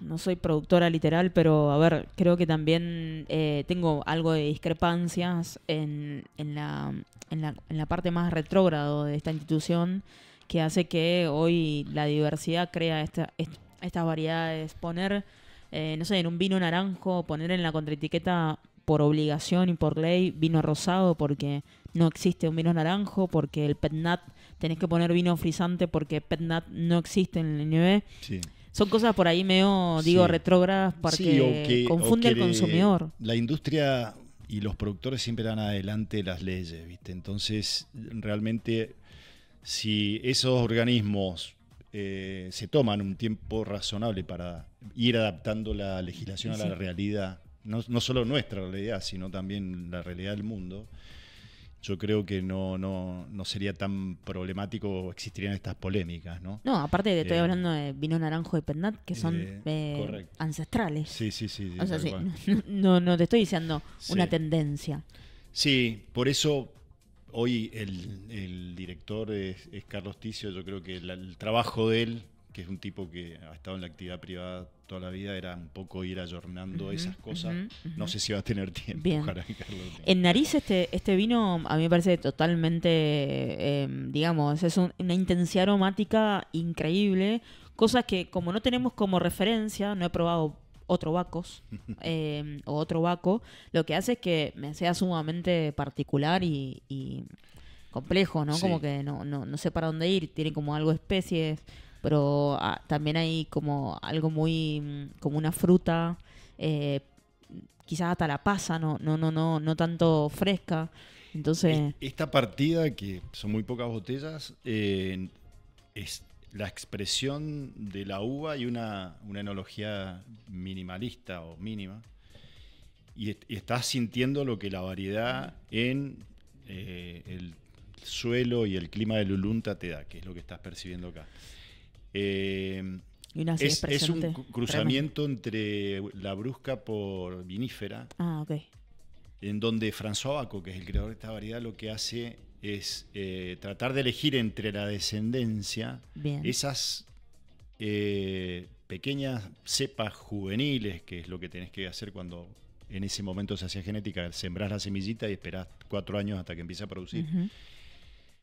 no soy productora literal, pero a ver, creo que también tengo algo de discrepancias en la parte más retrógrado de esta institución, que hace que hoy la diversidad crea estas variedades. Poner, no sé, en un vino naranjo, poner en la contraetiqueta por obligación y por ley vino rosado, porque no existe un vino naranjo, porque el Petnat tenés que poner vino frisante porque Petnat no existe en el NB. Sí. Son cosas por ahí medio, digo, Sí. retrógradas porque Sí, confunde al consumidor. La industria y los productores siempre dan adelante las leyes, ¿viste? Entonces, realmente, si esos organismos se toman un tiempo razonable para ir adaptando la legislación a la realidad, no solo nuestra realidad, sino también la realidad del mundo, yo creo que no sería tan problemático o existirían estas polémicas, ¿no? No, aparte te estoy hablando de vino naranjo y Petnat, que son ancestrales. Sí. O sea, sí, no te estoy diciendo una tendencia. Sí, por eso hoy el director es Carlos Ticio. Yo creo que el trabajo de él, que es un tipo que ha estado en la actividad privada toda la vida, era un poco ir ayornando esas cosas. No sé si va a tener tiempo. Bien. Ojalá que Carlos tenga. En Nariz este vino a mí me parece totalmente, digamos, es una intensidad aromática increíble, cosas que como no tenemos como referencia, no he probado otro Bacos o otro Baco, lo que hace es que me sea sumamente particular y complejo, ¿no? Sí. Como que no sé para dónde ir, tiene como algo de especies, pero también hay como algo muy, como una fruta, quizás hasta la pasa, no tanto fresca. Entonces, esta partida, que son muy pocas botellas, es la expresión de la uva y una enología minimalista o mínima. Y estás sintiendo lo que la variedad en el suelo y el clima de Lulunta te da, que es lo que estás percibiendo acá. Es un cruzamiento entre la brusca por vinífera, en donde François Bacot, que es el creador de esta variedad, lo que hace es tratar de elegir entre la descendencia esas pequeñas cepas juveniles, que es lo que tenés que hacer cuando en ese momento se hacía genética, sembrás la semillita y esperás 4 años hasta que empiece a producir.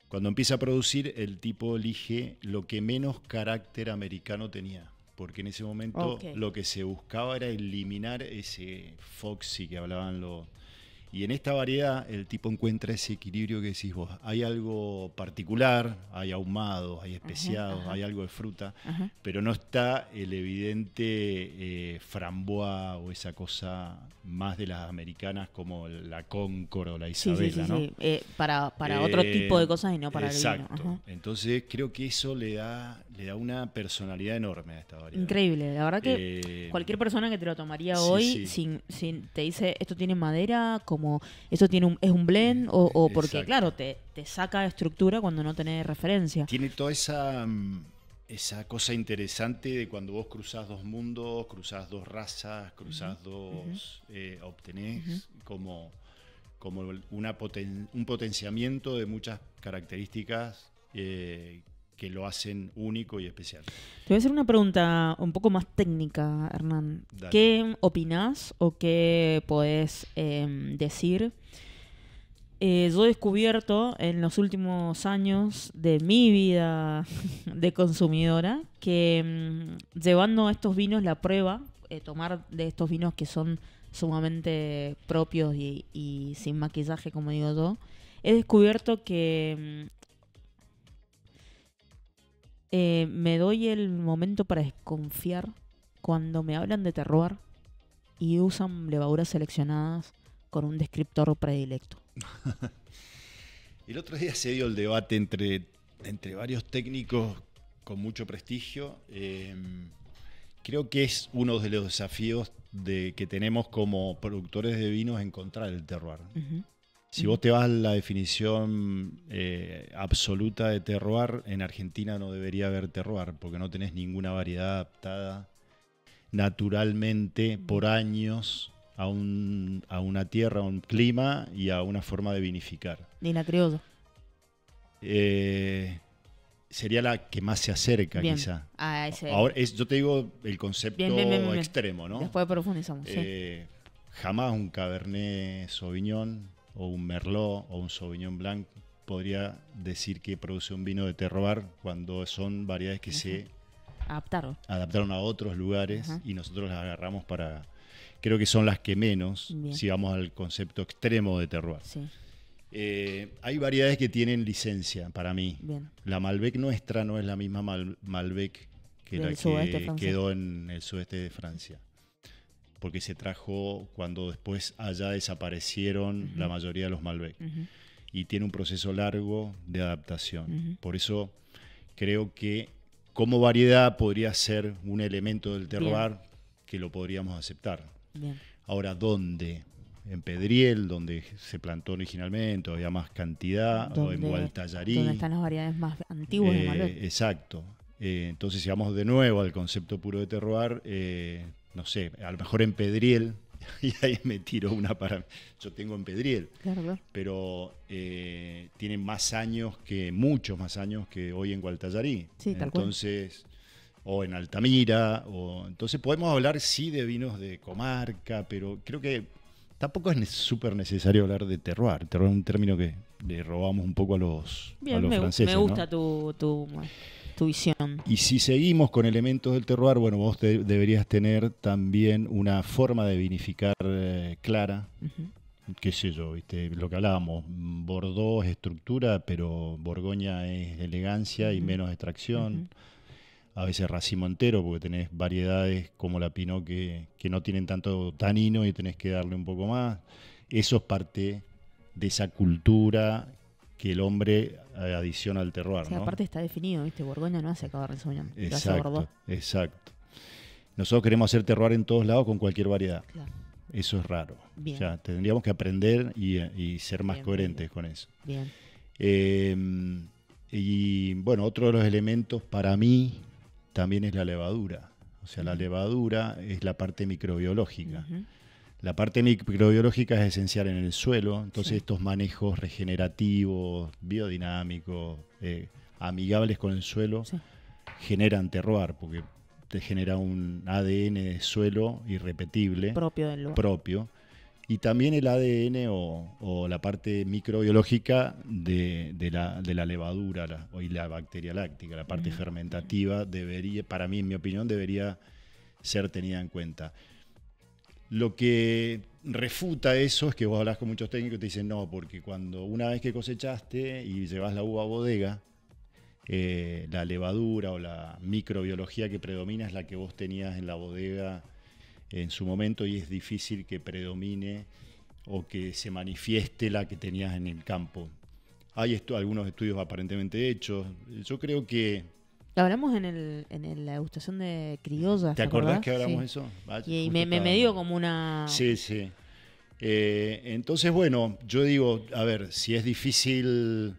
Cuando empieza a producir, el tipo elige lo que menos carácter americano tenía, porque en ese momento lo que se buscaba era eliminar ese foxy que hablaban los... Y en esta variedad el tipo encuentra ese equilibrio que decís vos. Hay algo particular, hay ahumados, hay especiados, hay algo de fruta, pero no está el evidente framboise o esa cosa más de las americanas como la Concord o la Isabela, ¿no? Para otro tipo de cosas y no para el vino. Exacto. Entonces creo que eso le da una personalidad enorme a esta variedad. Increíble. La verdad que cualquier persona que te lo tomaría hoy, sin te dice esto tiene madera, como esto es un blend, o porque claro, te saca de estructura cuando no tenés referencia. Tiene toda esa cosa interesante de cuando vos cruzás dos mundos, cruzás dos razas, cruzás obtenés como un potenciamiento de muchas características que lo hacen único y especial. Te voy a hacer una pregunta un poco más técnica, Hernán. Dale. ¿Qué opinás o qué podés decir? Yo he descubierto en los últimos años de mi vida de consumidora que llevando estos vinos la prueba, tomar de estos vinos que son sumamente propios y sin maquillaje, como digo yo, he descubierto que me doy el momento para desconfiar cuando me hablan de terroir y usan levaduras seleccionadas con un descriptor predilecto. El otro día se dio el debate entre varios técnicos con mucho prestigio. Creo que es uno de los desafíos que tenemos como productores de vinos, encontrar el terroir. Si vos te vas a la definición absoluta de terroir, en Argentina no debería haber terroir, porque no tenés ninguna variedad adaptada naturalmente por años a una tierra, a un clima y a una forma de vinificar. Ni la criolla. Sería la que más se acerca, quizá. Ahora, yo te digo el concepto extremo, ¿no? Después profundizamos. Jamás un Cabernet Sauvignon o un Merlot o un Sauvignon Blanc podría decir que produce un vino de terroir cuando son variedades que se adaptaron a otros lugares y nosotros las agarramos para... Creo que son las que menos, si vamos al concepto extremo de terroir. Hay variedades que tienen licencia para mí. Bien. La Malbec nuestra no es la misma Malbec que Del la sudeste de que Francia. quedó en el sudeste de Francia. Porque se trajo cuando después allá desaparecieron la mayoría de los Malbec. Y tiene un proceso largo de adaptación. Por eso creo que como variedad podría ser un elemento del terroir que lo podríamos aceptar. Bien. Ahora, ¿dónde? En Pedriel, donde se plantó originalmente, había más cantidad, o en Gualtallarí. Donde están las variedades más antiguas de Malbec. Exacto. Entonces, si vamos de nuevo al concepto puro de terroir, no sé, a lo mejor en Pedriel, y ahí me tiro una para... Yo tengo en Pedriel, Claro. pero tienen muchos más años que hoy en Gualtallarí. Sí, tal cual. Entonces, o en Altamira, entonces podemos hablar sí de vinos de comarca, pero creo que tampoco es súper necesario hablar de terroir. Terroir es un término que le robamos un poco a los franceses. Me gusta, ¿no? tu visión. Y si seguimos con elementos del terroir, bueno, vos deberías tener también una forma de vinificar clara. Qué sé yo, ¿viste? Lo que hablábamos, Bordeaux es estructura, pero Borgoña es elegancia y menos extracción. A veces racimo entero, porque tenés variedades como la Pinot que no tienen tanto tanino y tenés que darle un poco más. Eso es parte de esa cultura que el hombre adiciona al terroir. O sea, ¿no? aparte está definido, ¿viste? Borgoña no hace Cabernet Sauvignon. Exacto. Nosotros queremos hacer terroir en todos lados con cualquier variedad. Claro. Eso es raro. Bien. O sea, tendríamos que aprender y ser más coherentes con eso. Bien. Y bueno, otro de los elementos para mí también es la levadura. O sea, la levadura es la parte microbiológica. La parte microbiológica es esencial en el suelo, entonces estos manejos regenerativos, biodinámicos, amigables con el suelo, generan terroir, porque te genera un ADN de suelo irrepetible, propio del lugar. Y también el ADN o la parte microbiológica de la levadura y la bacteria láctica, la parte fermentativa, para mí, en mi opinión, debería ser tenida en cuenta. Lo que refuta eso es que vos hablas con muchos técnicos y te dicen no, porque una vez que cosechaste y llevas la uva a bodega, la levadura o la microbiología que predomina es la que vos tenías en la bodega en su momento y es difícil que predomine o que se manifieste la que tenías en el campo. Hay algunos estudios aparentemente hechos. Yo creo que... Lo hablamos en la degustación de criollas. ¿Te acordás que hablamos de eso? Y me dio como una... Sí. Entonces, bueno, yo digo, a ver, si es difícil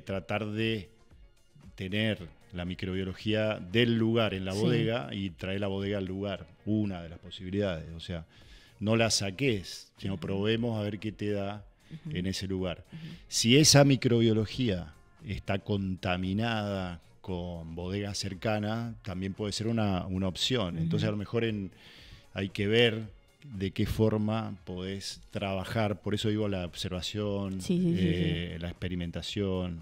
tratar de tener la microbiología del lugar en la bodega y traer la bodega al lugar, una de las posibilidades. O sea, no la saques, sino probemos a ver qué te da en ese lugar. Si esa microbiología está contaminada con bodegas cercanas, también puede ser una opción. Entonces, a lo mejor hay que ver de qué forma podés trabajar. Por eso digo la observación, la experimentación,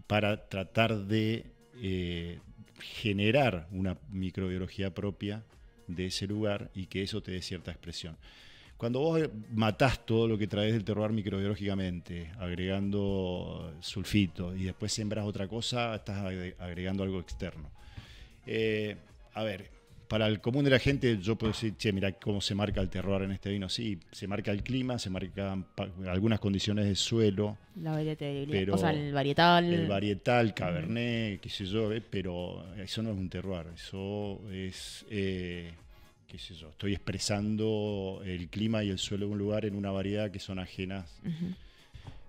para tratar de generar una microbiología propia de ese lugar y que eso te dé cierta expresión. Cuando vos matás todo lo que traes del terroir microbiológicamente, agregando sulfito y después sembras otra cosa, estás agregando algo externo. A ver, para el común de la gente yo puedo decir, che, mira cómo se marca el terroir en este vino. Sí, se marca el clima, se marcan algunas condiciones de suelo. La varietabilidad, o sea, el varietal. El varietal, cabernet, qué sé yo, pero eso no es un terroir, eso es... qué sé yo, estoy expresando el clima y el suelo de un lugar en una variedad que son ajenas.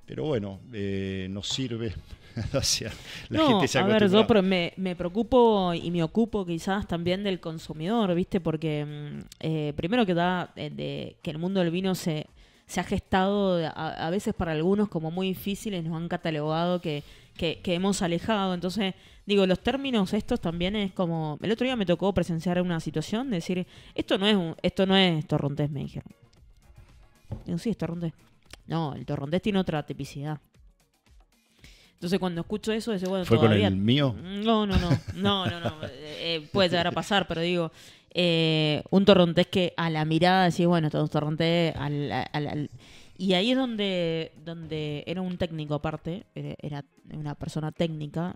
Pero bueno, nos sirve. O sea, la gente se acostumbra. Yo me preocupo y me ocupo quizás también del consumidor, ¿viste? Porque primero que que el mundo del vino se ha gestado a veces para algunos como muy difíciles, nos han catalogado que hemos alejado. Entonces, digo, los términos estos también es como... El otro día me tocó presenciar una situación de decir, esto no es torrontés, me dijeron. Digo, sí, es torrontés. No, el torrontés tiene otra tipicidad. Entonces cuando escucho eso, dice, bueno, ¿fue todavía... con el mío? No. Puede llegar a pasar, pero digo, un torrontés que a la mirada decís, bueno, esto es un torrontés Y ahí es donde era un técnico aparte, era una persona técnica.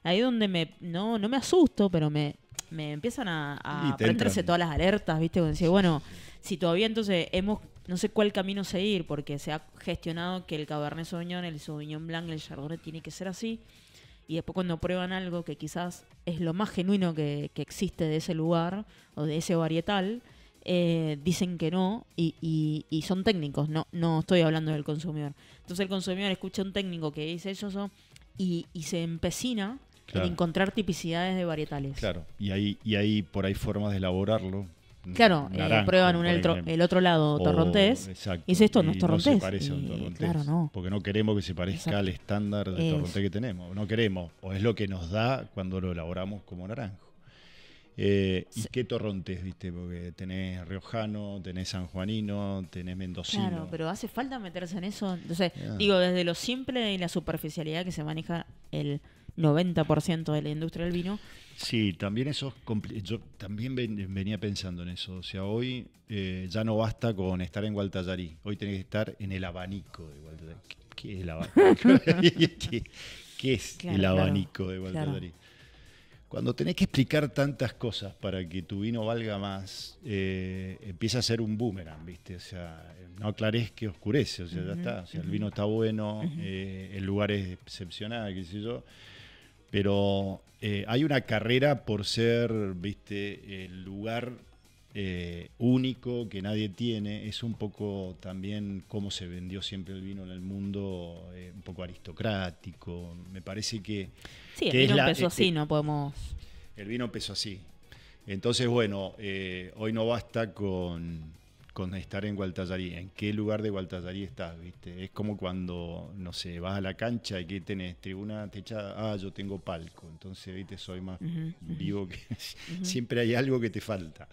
Ahí donde no me asusto, pero me empiezan a prenderse todas las alertas, ¿viste? Como decir, bueno, si todavía entonces no sé cuál camino seguir, porque se ha gestionado que el Cabernet Sauvignon, el Sauvignon Blanc, el Chardonnay tiene que ser así. Y después cuando prueban algo que quizás es lo más genuino que existe de ese lugar o de ese varietal, dicen que no y son técnicos, no estoy hablando del consumidor. Entonces el consumidor escucha a un técnico que dice eso y se empecina en encontrar tipicidades de varietales. Claro, y hay por ahí formas de elaborarlo. Claro, Naranjo, prueban el otro lado torrontés. Exacto, y dice esto no es torrontés. No se parece a un torrontés. Claro, no. Porque no queremos que se parezca al estándar de torrontés que tenemos. No queremos, o es lo que nos da cuando lo elaboramos como naranjo. ¿Y qué torrontés, viste? Porque tenés riojano, tenés sanjuanino, tenés mendocino. Claro, pero hace falta meterse en eso. Entonces, digo, desde lo simple y la superficialidad que se maneja el 90% de la industria del vino. Sí, también eso es yo también venía pensando en eso. O sea, hoy ya no basta con estar en Gualtallarí. Hoy tenés que estar en el abanico de Gualtallarí. ¿Qué es el abanico? ¿Qué es el abanico de Gualtallarí? Claro. Cuando tenés que explicar tantas cosas para que tu vino valga más, empieza a ser un boomerang, ¿viste? O sea, no aclarés que oscurece, o sea, ya está. O sea, el vino está bueno, el lugar es excepcional, qué sé yo. Pero hay una carrera por ser, ¿viste? El lugar único que nadie tiene. Es un poco también cómo se vendió siempre el vino en el mundo, un poco aristocrático. Me parece que... Sí, el vino empezó así, no podemos... El vino empezó así. Entonces, bueno, hoy no basta con estar en Gualtallarí. ¿En qué lugar de Gualtallarí estás, viste? Es como cuando, no sé, vas a la cancha y ¿qué tenés? ¿Tribuna techada? Yo tengo palco. Entonces, viste, soy más vivo que... Siempre hay algo que te falta.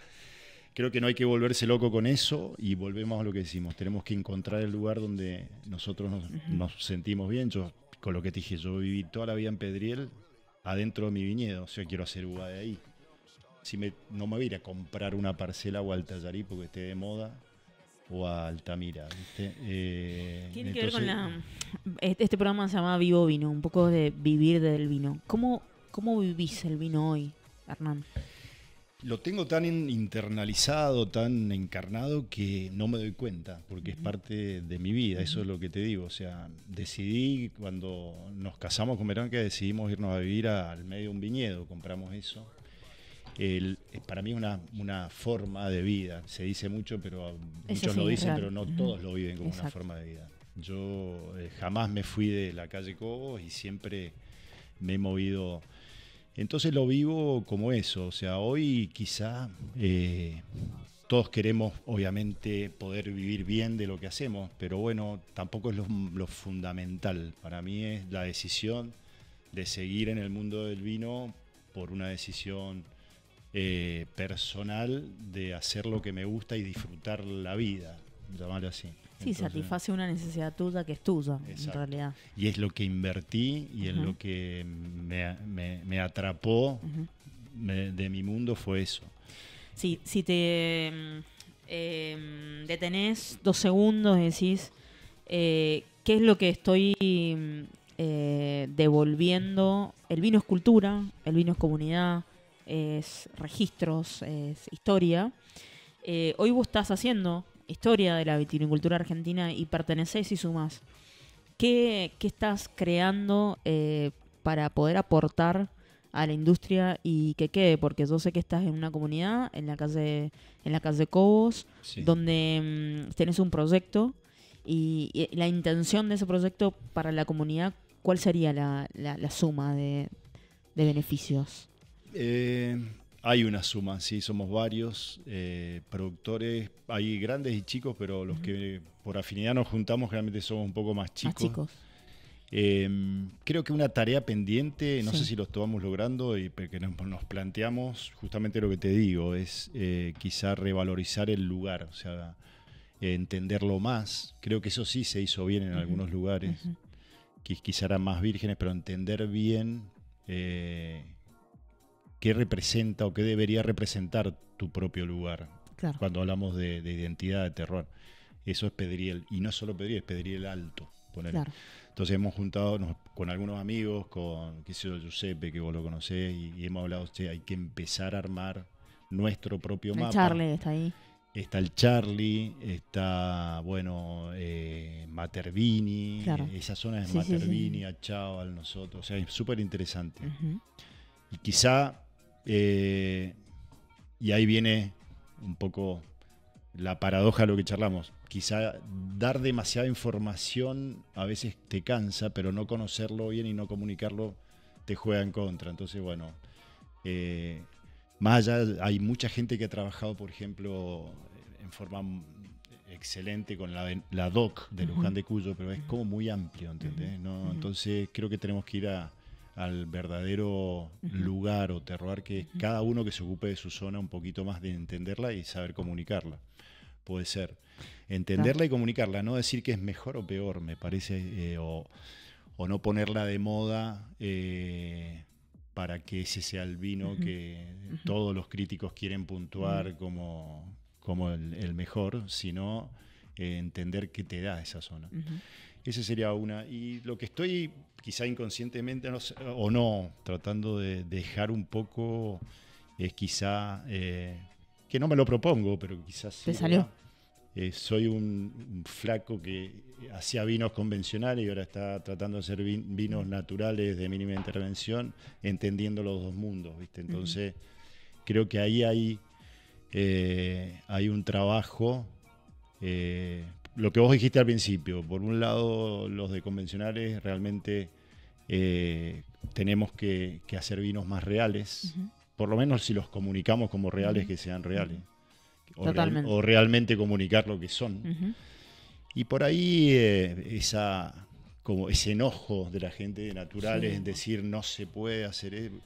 Creo que no hay que volverse loco con eso y volvemos a lo que decimos. Tenemos que encontrar el lugar donde nosotros nos sentimos bien. Yo, con lo que te dije, yo viví toda la vida en Pedriel, adentro de mi viñedo. O sea, quiero hacer uva de ahí. No me voy a ir a comprar una parcela a Gualtallarí porque esté de moda o a Altamira, ¿viste? Tiene que ver con este programa se llama Vivo Vino, un poco de vivir del vino. ¿Cómo vivís el vino hoy, Hernán? Lo tengo tan internalizado, tan encarnado que no me doy cuenta, porque es parte de mi vida, eso es lo que te digo. O sea, decidí, cuando nos casamos con Verónica, decidimos irnos a vivir al medio de un viñedo, compramos eso. Para mí es una forma de vida. Se dice mucho, pero muchos lo dicen, pero no todos lo viven como una forma de vida. Yo jamás me fui de la calle Cobos y siempre me he movido. Entonces lo vivo como eso. O sea, hoy quizá todos queremos, obviamente, poder vivir bien de lo que hacemos, pero bueno, tampoco es lo fundamental. Para mí es la decisión de seguir en el mundo del vino por una decisión personal de hacer lo que me gusta y disfrutar la vida, llamarlo así. Sí, entonces, satisface una necesidad tuya que es tuya, en realidad. Y es lo que invertí y es lo que me atrapó de mi mundo, fue eso. Sí, si te detenés 2 segundos y decís, ¿qué es lo que estoy devolviendo? El vino es cultura, el vino es comunidad, es registros, es historia. Hoy vos estás haciendo historia de la vitivinicultura argentina y pertenecés y sumás. ¿Qué estás creando para poder aportar a la industria y que quede? Porque yo sé que estás en una comunidad, en la calle Cobos, sí, donde tenés un proyecto y la intención de ese proyecto para la comunidad, ¿cuál sería la suma de beneficios? Hay una suma, sí, somos varios productores, hay grandes y chicos, pero los que por afinidad nos juntamos generalmente somos un poco más chicos. Más chicos. Creo que una tarea pendiente, no sé si lo estamos logrando, y que nos planteamos justamente lo que te digo, es quizá revalorizar el lugar, o sea, entenderlo más. Creo que eso sí se hizo bien en algunos lugares, que quizá eran más vírgenes, pero entender bien qué representa o qué debería representar tu propio lugar, claro, cuando hablamos de identidad de terroir. eso es Pedriel. Y no solo Pedriel, es Pedriel Alto. Ponele. Claro. Entonces hemos juntado con algunos amigos, con qué sé yo, Giuseppe, que vos lo conocés, y hemos hablado, che, hay que empezar a armar nuestro propio El mapa. Charlie está ahí. Está el Charlie, está, bueno, Matervini, Claro. esa zona es Sí, sí, Matervini, sí. Achával, nosotros, o sea, es súper interesante. Ujú. Y quizá, y ahí viene un poco la paradoja de lo que charlamos, quizá dar demasiada información a veces te cansa, pero no conocerlo bien y no comunicarlo te juega en contra. Entonces, bueno, más allá, hay mucha gente que ha trabajado, por ejemplo, en forma excelente con la DOC de Luján de Cuyo, pero es como muy amplio, ¿entendés? ¿No? Entonces creo que tenemos que ir al verdadero lugar o terroir, que es cada uno que se ocupe de su zona un poquito más, de entenderla y saber comunicarla. Puede ser. Entenderla y comunicarla, no decir que es mejor o peor, me parece, o no ponerla de moda para que ese sea el vino que todos los críticos quieren puntuar como el mejor, sino entender qué te da esa zona. Esa sería una. Y lo que estoy, quizá inconscientemente o no, tratando de dejar un poco, es quizá, que no me lo propongo, pero quizás sí. ¿Te salió? Soy un flaco que hacía vinos convencionales y ahora está tratando de hacer vinos naturales de mínima intervención, entendiendo los dos mundos, ¿viste? Entonces, creo que ahí hay un trabajo. Lo que vos dijiste al principio, por un lado, los de convencionales realmente tenemos que hacer vinos más reales, por lo menos si los comunicamos como reales, que sean reales. O realmente comunicar lo que son. Y por ahí como ese enojo de la gente de naturales, en decir no se puede hacer eso,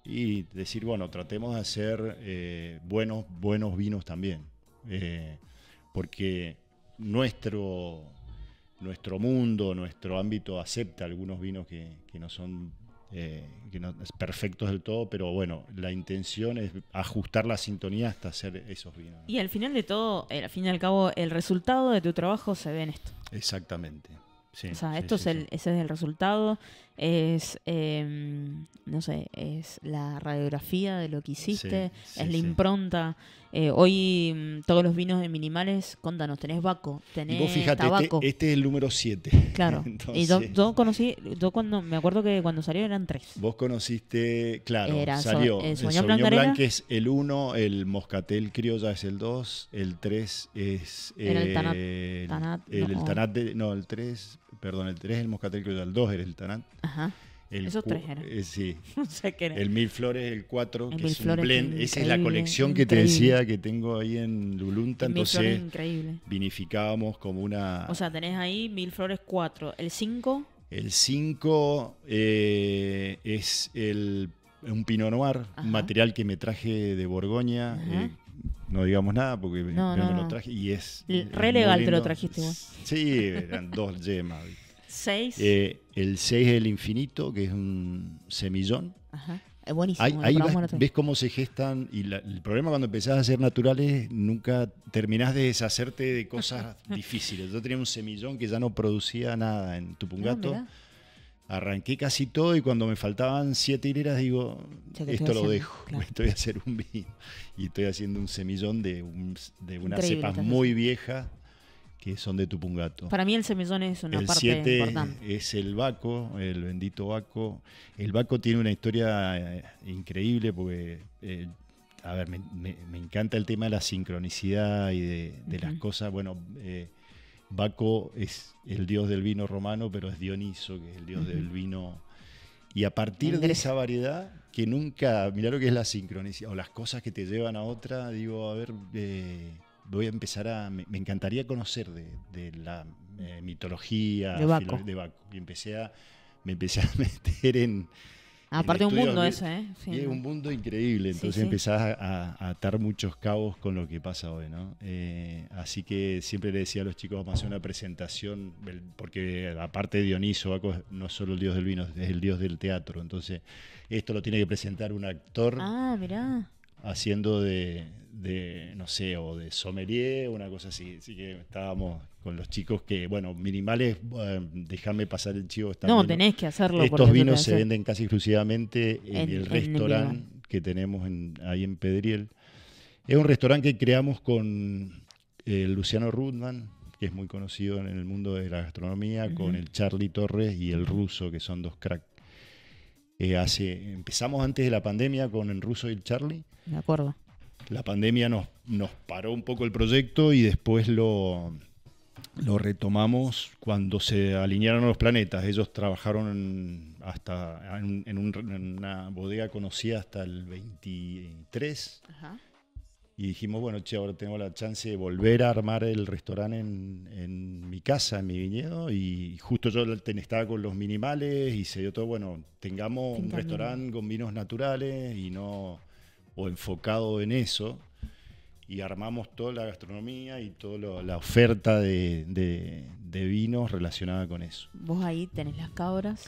y decir, bueno, tratemos de hacer buenos vinos también. Porque nuestro mundo, nuestro ámbito acepta algunos vinos que no son perfectos del todo, pero bueno, la intención es ajustar la sintonía hasta hacer esos vinos. Y al final de todo, al fin y al cabo, el resultado de tu trabajo se ve en esto. Exactamente. Sí, o sea, sí, ese es el resultado, es, no sé, es la radiografía de lo que hiciste, es la impronta. Hoy todos los vinos de minimales, contanos, tenés Baco, tenés y vos fíjate, Tabaco. Este es el número 7. Claro. Entonces, y yo cuando me acuerdo que cuando salió eran 3. Vos conociste, claro, Era salió el Sauvignon Blanc es el 1, el Moscatel Criolla es el 2, el 3 es era el Tanat. El Tanat el 3, perdón, el 3 es el Moscatel Criolla, el 2 era el Tanat. Ajá. Esos 3 eran. Sí. No sé qué era. El Mil Flores, el 4, que es un Flores, blend. Esa es la colección que te decía que tengo ahí en Lulunta. Entonces, increíble. Vinificábamos como una... O sea, tenés ahí Mil Flores 4. ¿El 5? El 5 es un Pinot Noir, un material que me traje de Borgoña. No digamos nada porque me lo traje y es... Re legal te lo trajiste vos. Sí, eran 2 yemas. 6. El 6 es el Infinito, que es un semillón. Ajá. Es buenísimo. Ahí ves cómo se gestan. Y el problema cuando empezás a hacer naturales, nunca terminás de deshacerte de cosas difíciles. Yo tenía un semillón que ya no producía nada en Tupungato. Arranqué casi todo y cuando me faltaban 7 hileras digo, esto lo dejo, estoy a hacer un vino. Y estoy haciendo un semillón de unas cepas muy viejas que son de Tupungato. Para mí el semillón es una parte importante. El 7 es el Baco, el bendito Baco. El Baco tiene una historia increíble porque, a ver, me encanta el tema de la sincronicidad y de las cosas. Bueno, Baco es el dios del vino romano, pero es Dioniso, que es el dios del vino. Y a partir de esa variedad, que nunca, mirá lo que es la sincronicidad, o las cosas que te llevan a otra, digo, a ver... voy a empezar me encantaría conocer de la mitología de Baco. Y me empecé a meter en... Aparte un mundo ese, Sí, es un mundo increíble, entonces empezás a atar muchos cabos con lo que pasa hoy, ¿no? Así que siempre le decía a los chicos, vamos a hacer una presentación, porque aparte de Dioniso, Baco no es solo el dios del vino, es el dios del teatro, entonces esto lo tiene que presentar un actor. Ah, mirá. Haciendo de no sé, o de sommelier, una cosa así. Así que estábamos con los chicos que, bueno, minimales, déjame pasar el chivo. No, tenés que hacerlo. Estos vinos se venden casi exclusivamente en el en restaurante que tenemos ahí en Pedriel. Es un restaurante que creamos con Luciano Rudman, que es muy conocido en el mundo de la gastronomía, con el Charlie Torres y el ruso, que son dos cracks. Empezamos antes de la pandemia con el ruso y el Charlie. De acuerdo. La pandemia nos paró un poco el proyecto y después lo retomamos cuando se alinearon los planetas. Ellos trabajaron en una bodega conocida hasta el 23. Ajá. Y dijimos, bueno, ahora tengo la chance de volver a armar el restaurante en mi casa, en mi viñedo. Y justo yo estaba con los minimales y se dio todo, bueno, tengamos un restaurante con vinos naturales o enfocado en eso. Y armamos toda la gastronomía y toda la oferta de vinos relacionada con eso. ¿Vos ahí tenés las cabras?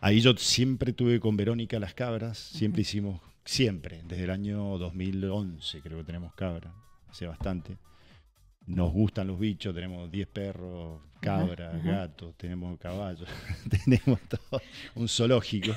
Ahí yo siempre tuve con Verónica las cabras, siempre hicimos... Siempre, desde el año 2011 creo que tenemos cabra, hace bastante. Nos gustan los bichos, tenemos 10 perros, cabras, gatos, tenemos caballos, tenemos todo, un zoológico.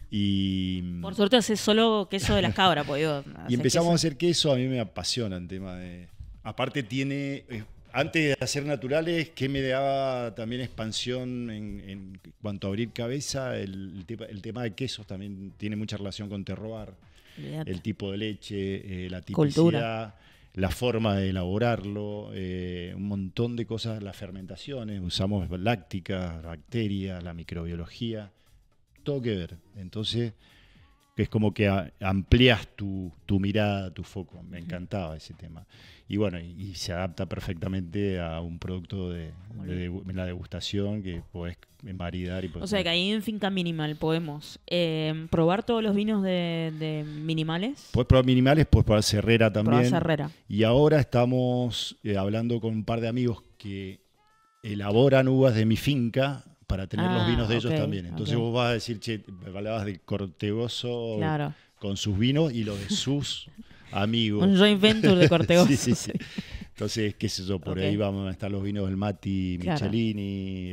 Y por suerte haces solo queso de las cabras, pues y empezamos a hacer queso, a mí me apasiona el tema de... Aparte tiene... Antes de hacer naturales, que me daba también expansión en cuanto a abrir cabeza, el tema de quesos también tiene mucha relación con terroir, el tipo de leche, la tipicidad, cultura, la forma de elaborarlo, un montón de cosas, las fermentaciones, usamos lácticas, bacterias, la microbiología, todo que ver. Entonces, es como que amplías tu mirada, tu foco. Me encantaba ese tema. Y bueno, y se adapta perfectamente a un producto de la degustación que podés maridar. O sea que ahí en Finca Minimal podemos probar todos los vinos de minimales. Podés probar minimales, podés probar Serrera también. Probar Serrera. Y ahora estamos hablando con un par de amigos que elaboran uvas de mi finca para tener los vinos de ellos también. Entonces vos vas a decir, hablabas de Cortegoso con sus vinos y los de sus amigos. Un joint venture de Cortegoso. sí. Entonces, qué sé yo, por ahí van a estar los vinos del Mati Michelini.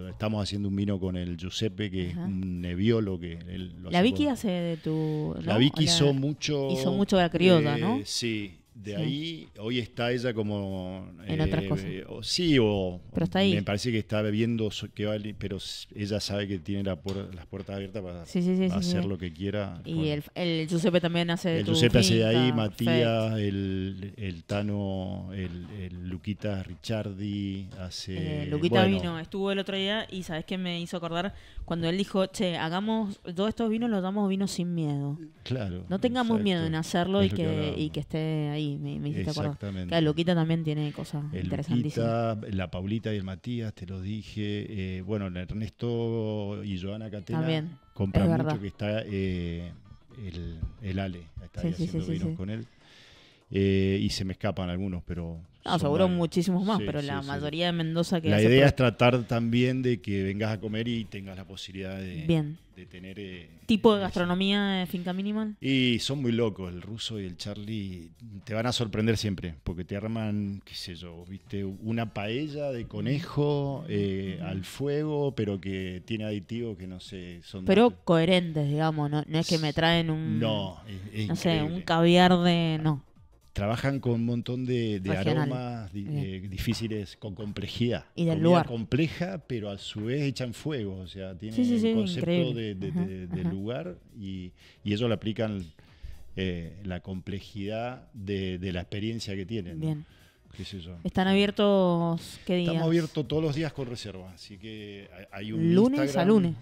Estamos haciendo un vino con el Giuseppe, que es un Nebbiolo. La Vicky hace de tu... ¿no? La Vicky hizo mucho de la criolla, ¿no? Sí. De ahí, hoy está ella como... En otras cosas. Pero está ahí. Me parece que está bebiendo, pero ella sabe que tiene las puertas abiertas para hacer lo que quiera. Y el Giuseppe también hace de el Giuseppe hace de ahí, Matías, el Tano, el Luquita Ricciardi hace... Luquita vino, estuvo el otro día y ¿sabes qué me hizo acordar? Cuando él dijo, hagamos todos estos vinos, los damos vinos sin miedo. Claro. No tengamos miedo en hacerlo y que esté ahí. Me hiciste acordar. Que Luquita también tiene cosas interesantísimas. Luquita, la Paulita y el Matías, te lo dije. Bueno, el Ernesto y Joana Catena compran mucho, que está el Ale, está ahí haciendo vinos con él. Y se me escapan algunos, pero... seguro muchísimos más, pero la mayoría de Mendoza que... La idea es tratar también de que vengas a comer y tengas la posibilidad de tener... ¿Tipo de gastronomía de Finca Minimal? Y son muy locos, el ruso y el Charlie te van a sorprender siempre, porque te arman, qué sé yo, viste, una paella de conejo al fuego, pero que tiene aditivos que no sé... Pero coherentes, digamos, no es que me traen un... No sé, un caviar de... No. Trabajan con un montón de aromas difíciles, con complejidad. Y del lugar. Compleja, pero a su vez echan fuego. O sea, tiene un concepto de lugar y ellos le aplican la complejidad de la experiencia que tienen. Bien. ¿No? ¿Qué sé yo? ¿Están abiertos qué días? Estamos abiertos todos los días con reserva. Así que hay un ¿lunes Instagram, a lunes?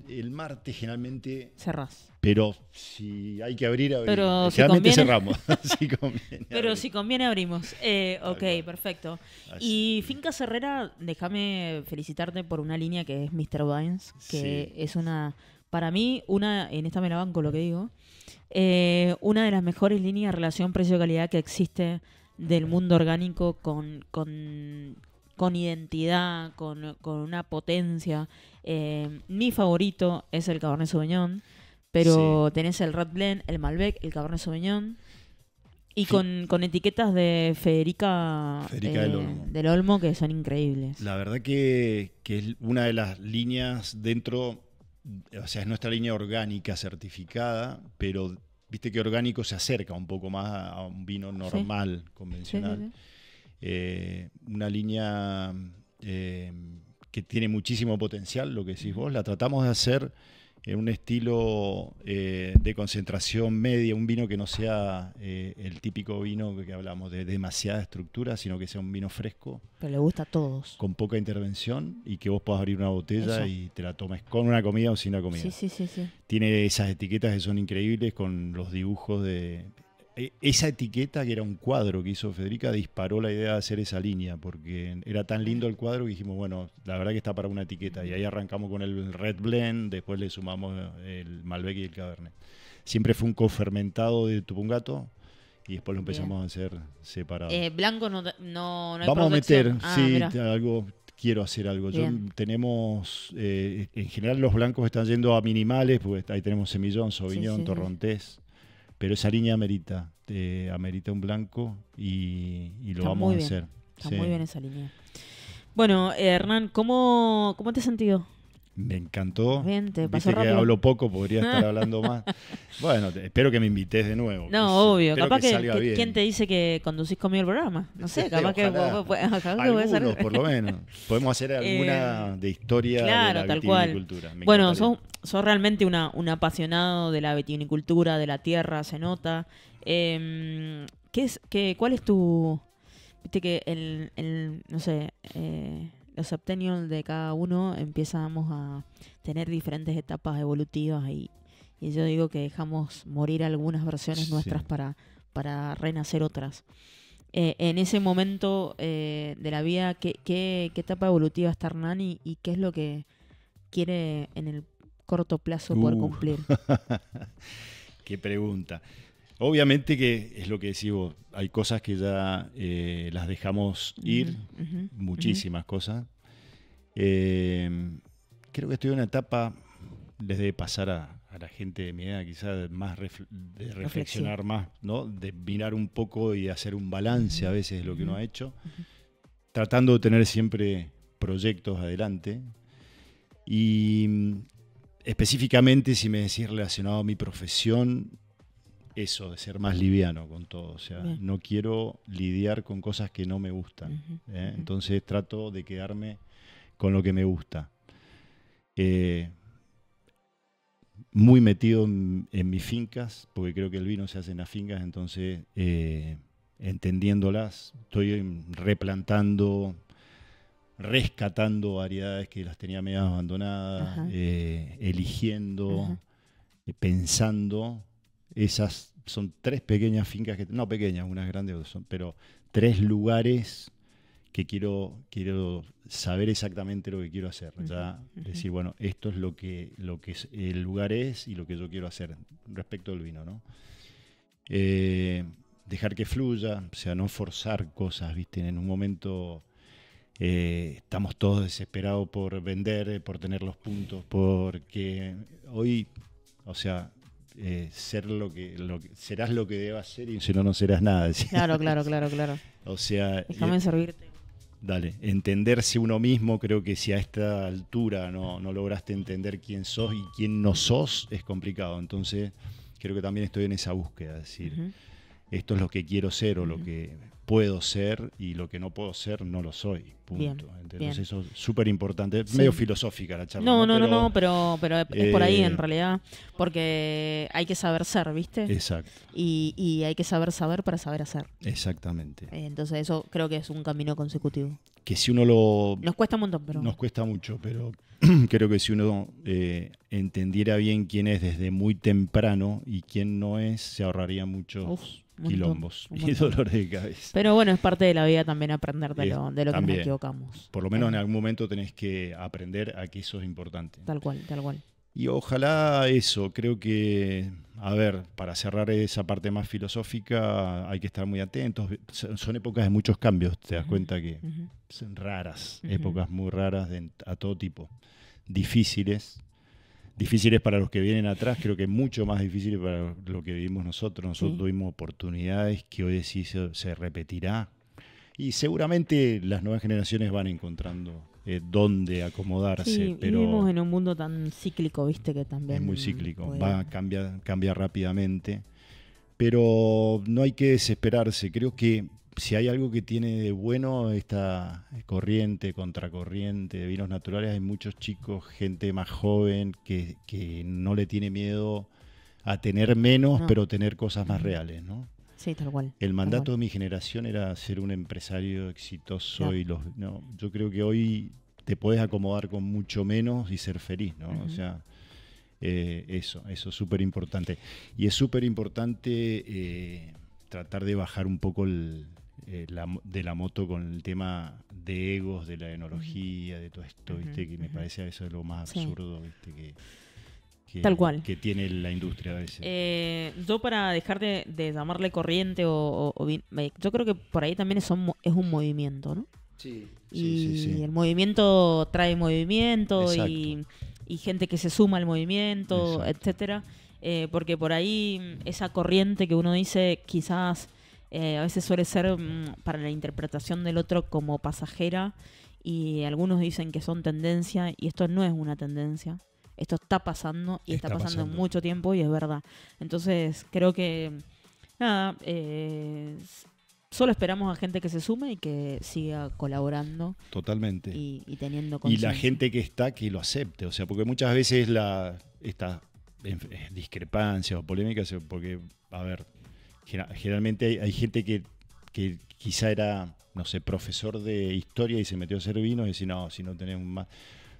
El martes generalmente... Cerrás. Pero si hay que abrir. Pero generalmente si cerramos. Si conviene pero abrir. Si conviene abrimos. Ok, perfecto. Así. Y Finca Serrera, déjame felicitarte por una línea que es Mr. Vines, que es una, para mí, en esta me la banco lo que digo, una de las mejores líneas de relación precio-calidad que existe del mundo orgánico con identidad, con una potencia. Mi favorito es el Cabernet Sauvignon. Pero tenés el Red Blend, el Malbec, el Cabernet Sauvignon. Y con etiquetas de Federica, del Olmo que son increíbles. La verdad que es una de las líneas dentro, o sea, es nuestra línea orgánica certificada, pero viste que orgánico se acerca un poco más a un vino normal, convencional. Una línea que tiene muchísimo potencial, lo que decís vos. La tratamos de hacer en un estilo de concentración media, un vino que no sea el típico vino que hablamos de demasiada estructura, sino que sea un vino fresco. Pero le gusta a todos. Con poca intervención y que vos puedas abrir una botella y te la tomes con una comida o sin una comida. Sí. Tiene esas etiquetas que son increíbles con los dibujos de... Esa etiqueta, que era un cuadro que hizo Federica, disparó la idea de hacer esa línea, porque era tan lindo el cuadro que dijimos, bueno, la verdad que está para una etiqueta. Y ahí arrancamos con el Red Blend, después le sumamos el Malbec y el Cabernet. Siempre fue un cofermentado de Tupungato y después lo empezamos a hacer separado. Blanco no hay Vamos producción. a meter, algo... Quiero hacer algo. Tenemos, en general los blancos están yendo a minimales, porque ahí tenemos Semillón, Sauvignon, Torrontés. Pero esa línea amerita un blanco y lo vamos a hacer. Está muy bien esa línea. Bueno, Hernán, ¿cómo te has sentido? Me encantó. Bien, te pasó Viste rápido. que hablo poco, podría estar hablando más. Bueno, espero que me invites de nuevo. No, obvio. Capaz que ¿quién te dice que conducís conmigo el programa? No sé, capaz que algunos, por lo menos. Podemos hacer alguna de historia de la vitivinicultura. Bueno, sos realmente un apasionado de la vitivinicultura, de la tierra, se nota. ¿Cuál es tu... Viste que no sé... los septennials de cada uno empezamos a tener diferentes etapas evolutivas y yo digo que dejamos morir algunas versiones nuestras para renacer otras. En ese momento de la vida, ¿qué etapa evolutiva está Hernán y qué es lo que quiere en el corto plazo poder cumplir? Qué pregunta. Obviamente que es lo que decís vos, hay cosas que ya las dejamos ir, muchísimas cosas. Creo que estoy en una etapa, desde pasar a la gente de mi edad, quizás más de reflexionar más, ¿no? De mirar un poco y hacer un balance a veces de lo que uno ha hecho, tratando de tener siempre proyectos adelante. Y específicamente, si me decís relacionado a mi profesión, eso, de ser más liviano con todo. O sea, no quiero lidiar con cosas que no me gustan. Entonces trato de quedarme con lo que me gusta. Muy metido en mis fincas, porque creo que el vino se hace en las fincas, entonces entendiéndolas, estoy replantando, rescatando variedades que las tenía medio abandonadas, eligiendo, pensando. Esas son 3 pequeñas fincas, no pequeñas, unas grandes, pero 3 lugares que quiero saber exactamente lo que quiero hacer. Ya decir, bueno, esto es lo que el lugar es y lo que yo quiero hacer respecto al vino, ¿no? Dejar que fluya, o sea, no forzar cosas, ¿viste? En un momento estamos todos desesperados por vender, por tener los puntos, porque hoy, o sea... serás lo que debas ser y si no, no serás nada. Claro. O sea, déjame servirte. Dale, entenderse uno mismo, creo que si a esta altura no lograste entender quién sos y quién no sos, es complicado. Entonces, creo que también estoy en esa búsqueda, es decir, esto es lo que quiero ser o lo que puedo ser y lo que no puedo ser no lo soy, punto. Entonces eso es súper importante, es medio filosófica la charla. No, pero es por ahí en realidad, porque hay que saber ser, ¿viste? Exacto. Y hay que saber para saber hacer. Exactamente. Entonces eso creo que es un camino consecutivo. Que si uno lo... Nos cuesta un montón, pero... Nos cuesta mucho, pero creo que si uno entendiera bien quién es desde muy temprano y quién no es, se ahorraría muchos quilombos y dolores de cabeza. Pero bueno, es parte de la vida también aprender de lo que nos equivocamos. Por lo menos en algún momento tenés que aprender a que eso es importante. Tal cual. Y ojalá eso, creo que, a ver, para cerrar esa parte más filosófica hay que estar muy atentos. Son épocas de muchos cambios, te das cuenta que son raras, épocas muy raras a todo tipo, difíciles, difíciles para los que vienen atrás, creo que mucho más difíciles para lo que vivimos nosotros. Nosotros tuvimos oportunidades que hoy sí se repetirá. Y seguramente las nuevas generaciones van encontrando dónde acomodarse. Sí, pero vivimos en un mundo tan cíclico, viste, que también... es muy cíclico, puede... cambia rápidamente. Pero no hay que desesperarse. Creo que si hay algo que tiene de bueno esta corriente, contracorriente de vinos naturales, hay muchos chicos, gente más joven que no le tiene miedo a tener menos, pero tener cosas más reales, ¿no? Sí, tal cual. El mandato de mi generación era ser un empresario exitoso, claro. Yo creo que hoy te puedes acomodar con mucho menos y ser feliz, ¿no? O sea, eso es súper importante. Y es súper importante tratar de bajar un poco de la moto con el tema de egos, de la enología, de todo esto, ¿viste? Que me parece eso es lo más absurdo, ¿viste? Tal cual. Que tiene la industria a veces. Yo para dejar de llamarle corriente yo creo que por ahí también es un movimiento, ¿no? Sí. Y el movimiento trae movimiento y gente que se suma al movimiento, etcétera. Porque por ahí esa corriente que uno dice quizás a veces suele ser para la interpretación del otro como pasajera, y algunos dicen que son tendencia, y esto no es una tendencia. Esto está pasando y está pasando mucho tiempo y es verdad. Entonces creo que nada, solo esperamos a gente que se sume y que siga colaborando. Totalmente. Y teniendo conciencia. Y la gente que está, que lo acepte. O sea, porque muchas veces esta discrepancia o polémica, porque, a ver, generalmente hay gente que quizá era, no sé, profesor de historia y se metió a hacer vinos y decía, no, si no tenemos más...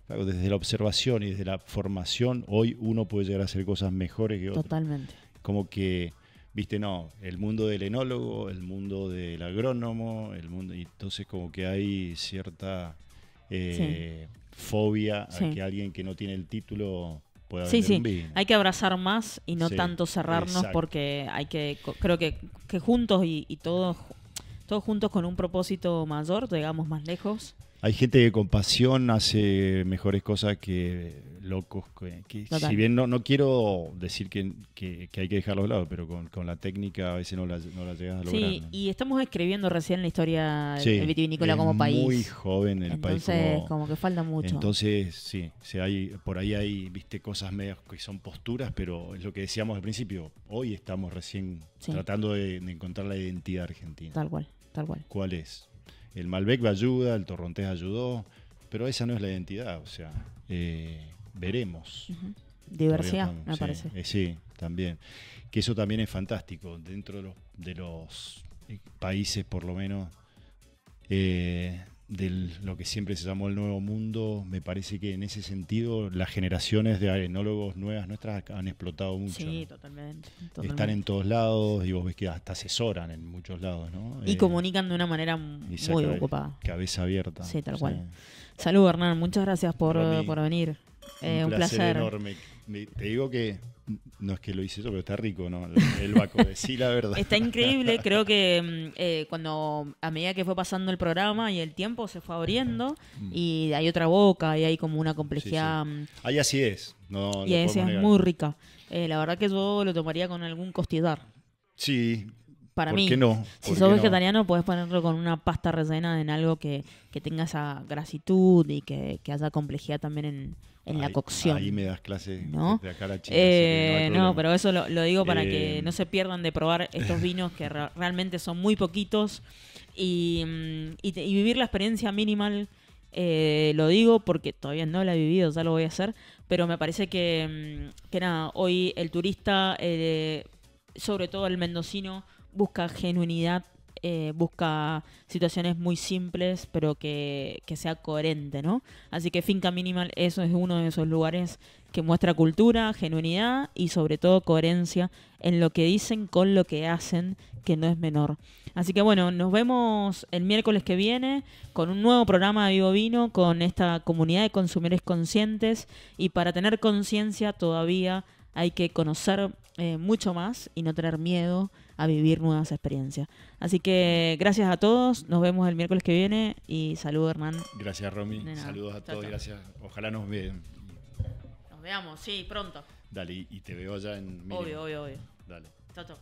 Desde la observación y desde la formación, hoy uno puede llegar a hacer cosas mejores que otros. Totalmente. Como que, viste, no, el mundo del enólogo, el mundo del agrónomo, y entonces como que hay cierta fobia a que alguien que no tiene el título pueda vender un vino. Hay que abrazar más y no tanto cerrarnos, porque hay que, creo que juntos y todos juntos con un propósito mayor llegamos más lejos. Hay gente que con pasión hace mejores cosas que locos. Que si bien no quiero decir que hay que dejarlo de lado, pero con la técnica a veces no la llegas a lograr. Sí, ¿no? Y estamos escribiendo recién la historia del vitivinícola es como país. Muy joven el país. Entonces, como que falta mucho. Entonces, sí, por ahí hay, viste, cosas medias que son posturas, pero es lo que decíamos al principio. Hoy estamos recién tratando de encontrar la identidad argentina. Tal cual. ¿Cuál es? El Malbec ayuda, el Torrontés ayudó, pero esa no es la identidad, o sea, veremos. Diversidad, me parece. Sí, también. Que eso también es fantástico, dentro de los países, por lo menos, de lo que siempre se llamó el Nuevo Mundo, me parece que en ese sentido las generaciones de enólogos nuevas nuestras han explotado mucho. Sí, ¿no? totalmente. Están en todos lados y vos ves que hasta asesoran en muchos lados, ¿no? Y comunican de una manera muy ocupada. Cabeza abierta. Sí, tal cual. Salud, Hernán. Muchas gracias por venir. Un placer enorme. Te digo que no es que lo hice yo, pero está rico, ¿no? El Baco, sí, la verdad. Está increíble. Creo que cuando a medida que fue pasando el programa y el tiempo se fue abriendo y hay otra boca y hay como una complejidad. Sí. Hay acidez. Y acidez es muy rica. La verdad que yo lo tomaría con algún costillar. Sí. Para ¿Por mí, qué no? si sos vegetariano, podés ponerlo con una pasta rellena en algo que tenga esa grasitud y que haya complejidad también en la cocción. Ahí me das clases, ¿no? De acá a la China. No, pero eso lo digo para que no se pierdan de probar estos vinos que realmente son muy poquitos y vivir la experiencia minimal. Lo digo porque todavía no la he vivido, ya lo voy a hacer, pero me parece que nada, hoy el turista, sobre todo el mendocino, busca genuinidad, busca situaciones muy simples, pero que sea coherente, ¿no? Así que Finca Minimal, eso es uno de esos lugares que muestra cultura, genuinidad y sobre todo coherencia en lo que dicen con lo que hacen, que no es menor. Así que bueno, nos vemos el miércoles que viene con un nuevo programa de Vivo Vino, con esta comunidad de consumidores conscientes, y para tener conciencia todavía hay que conocer mucho más y no tener miedo a vivir nuevas experiencias. Así que gracias a todos, nos vemos el miércoles que viene y salud, Hernán. Gracias, Romy. Saludos a todos, gracias. Ojalá nos vean. veamos, sí, pronto. Dale, y te veo allá en Mínimo. Obvio. Dale. Chao, chao.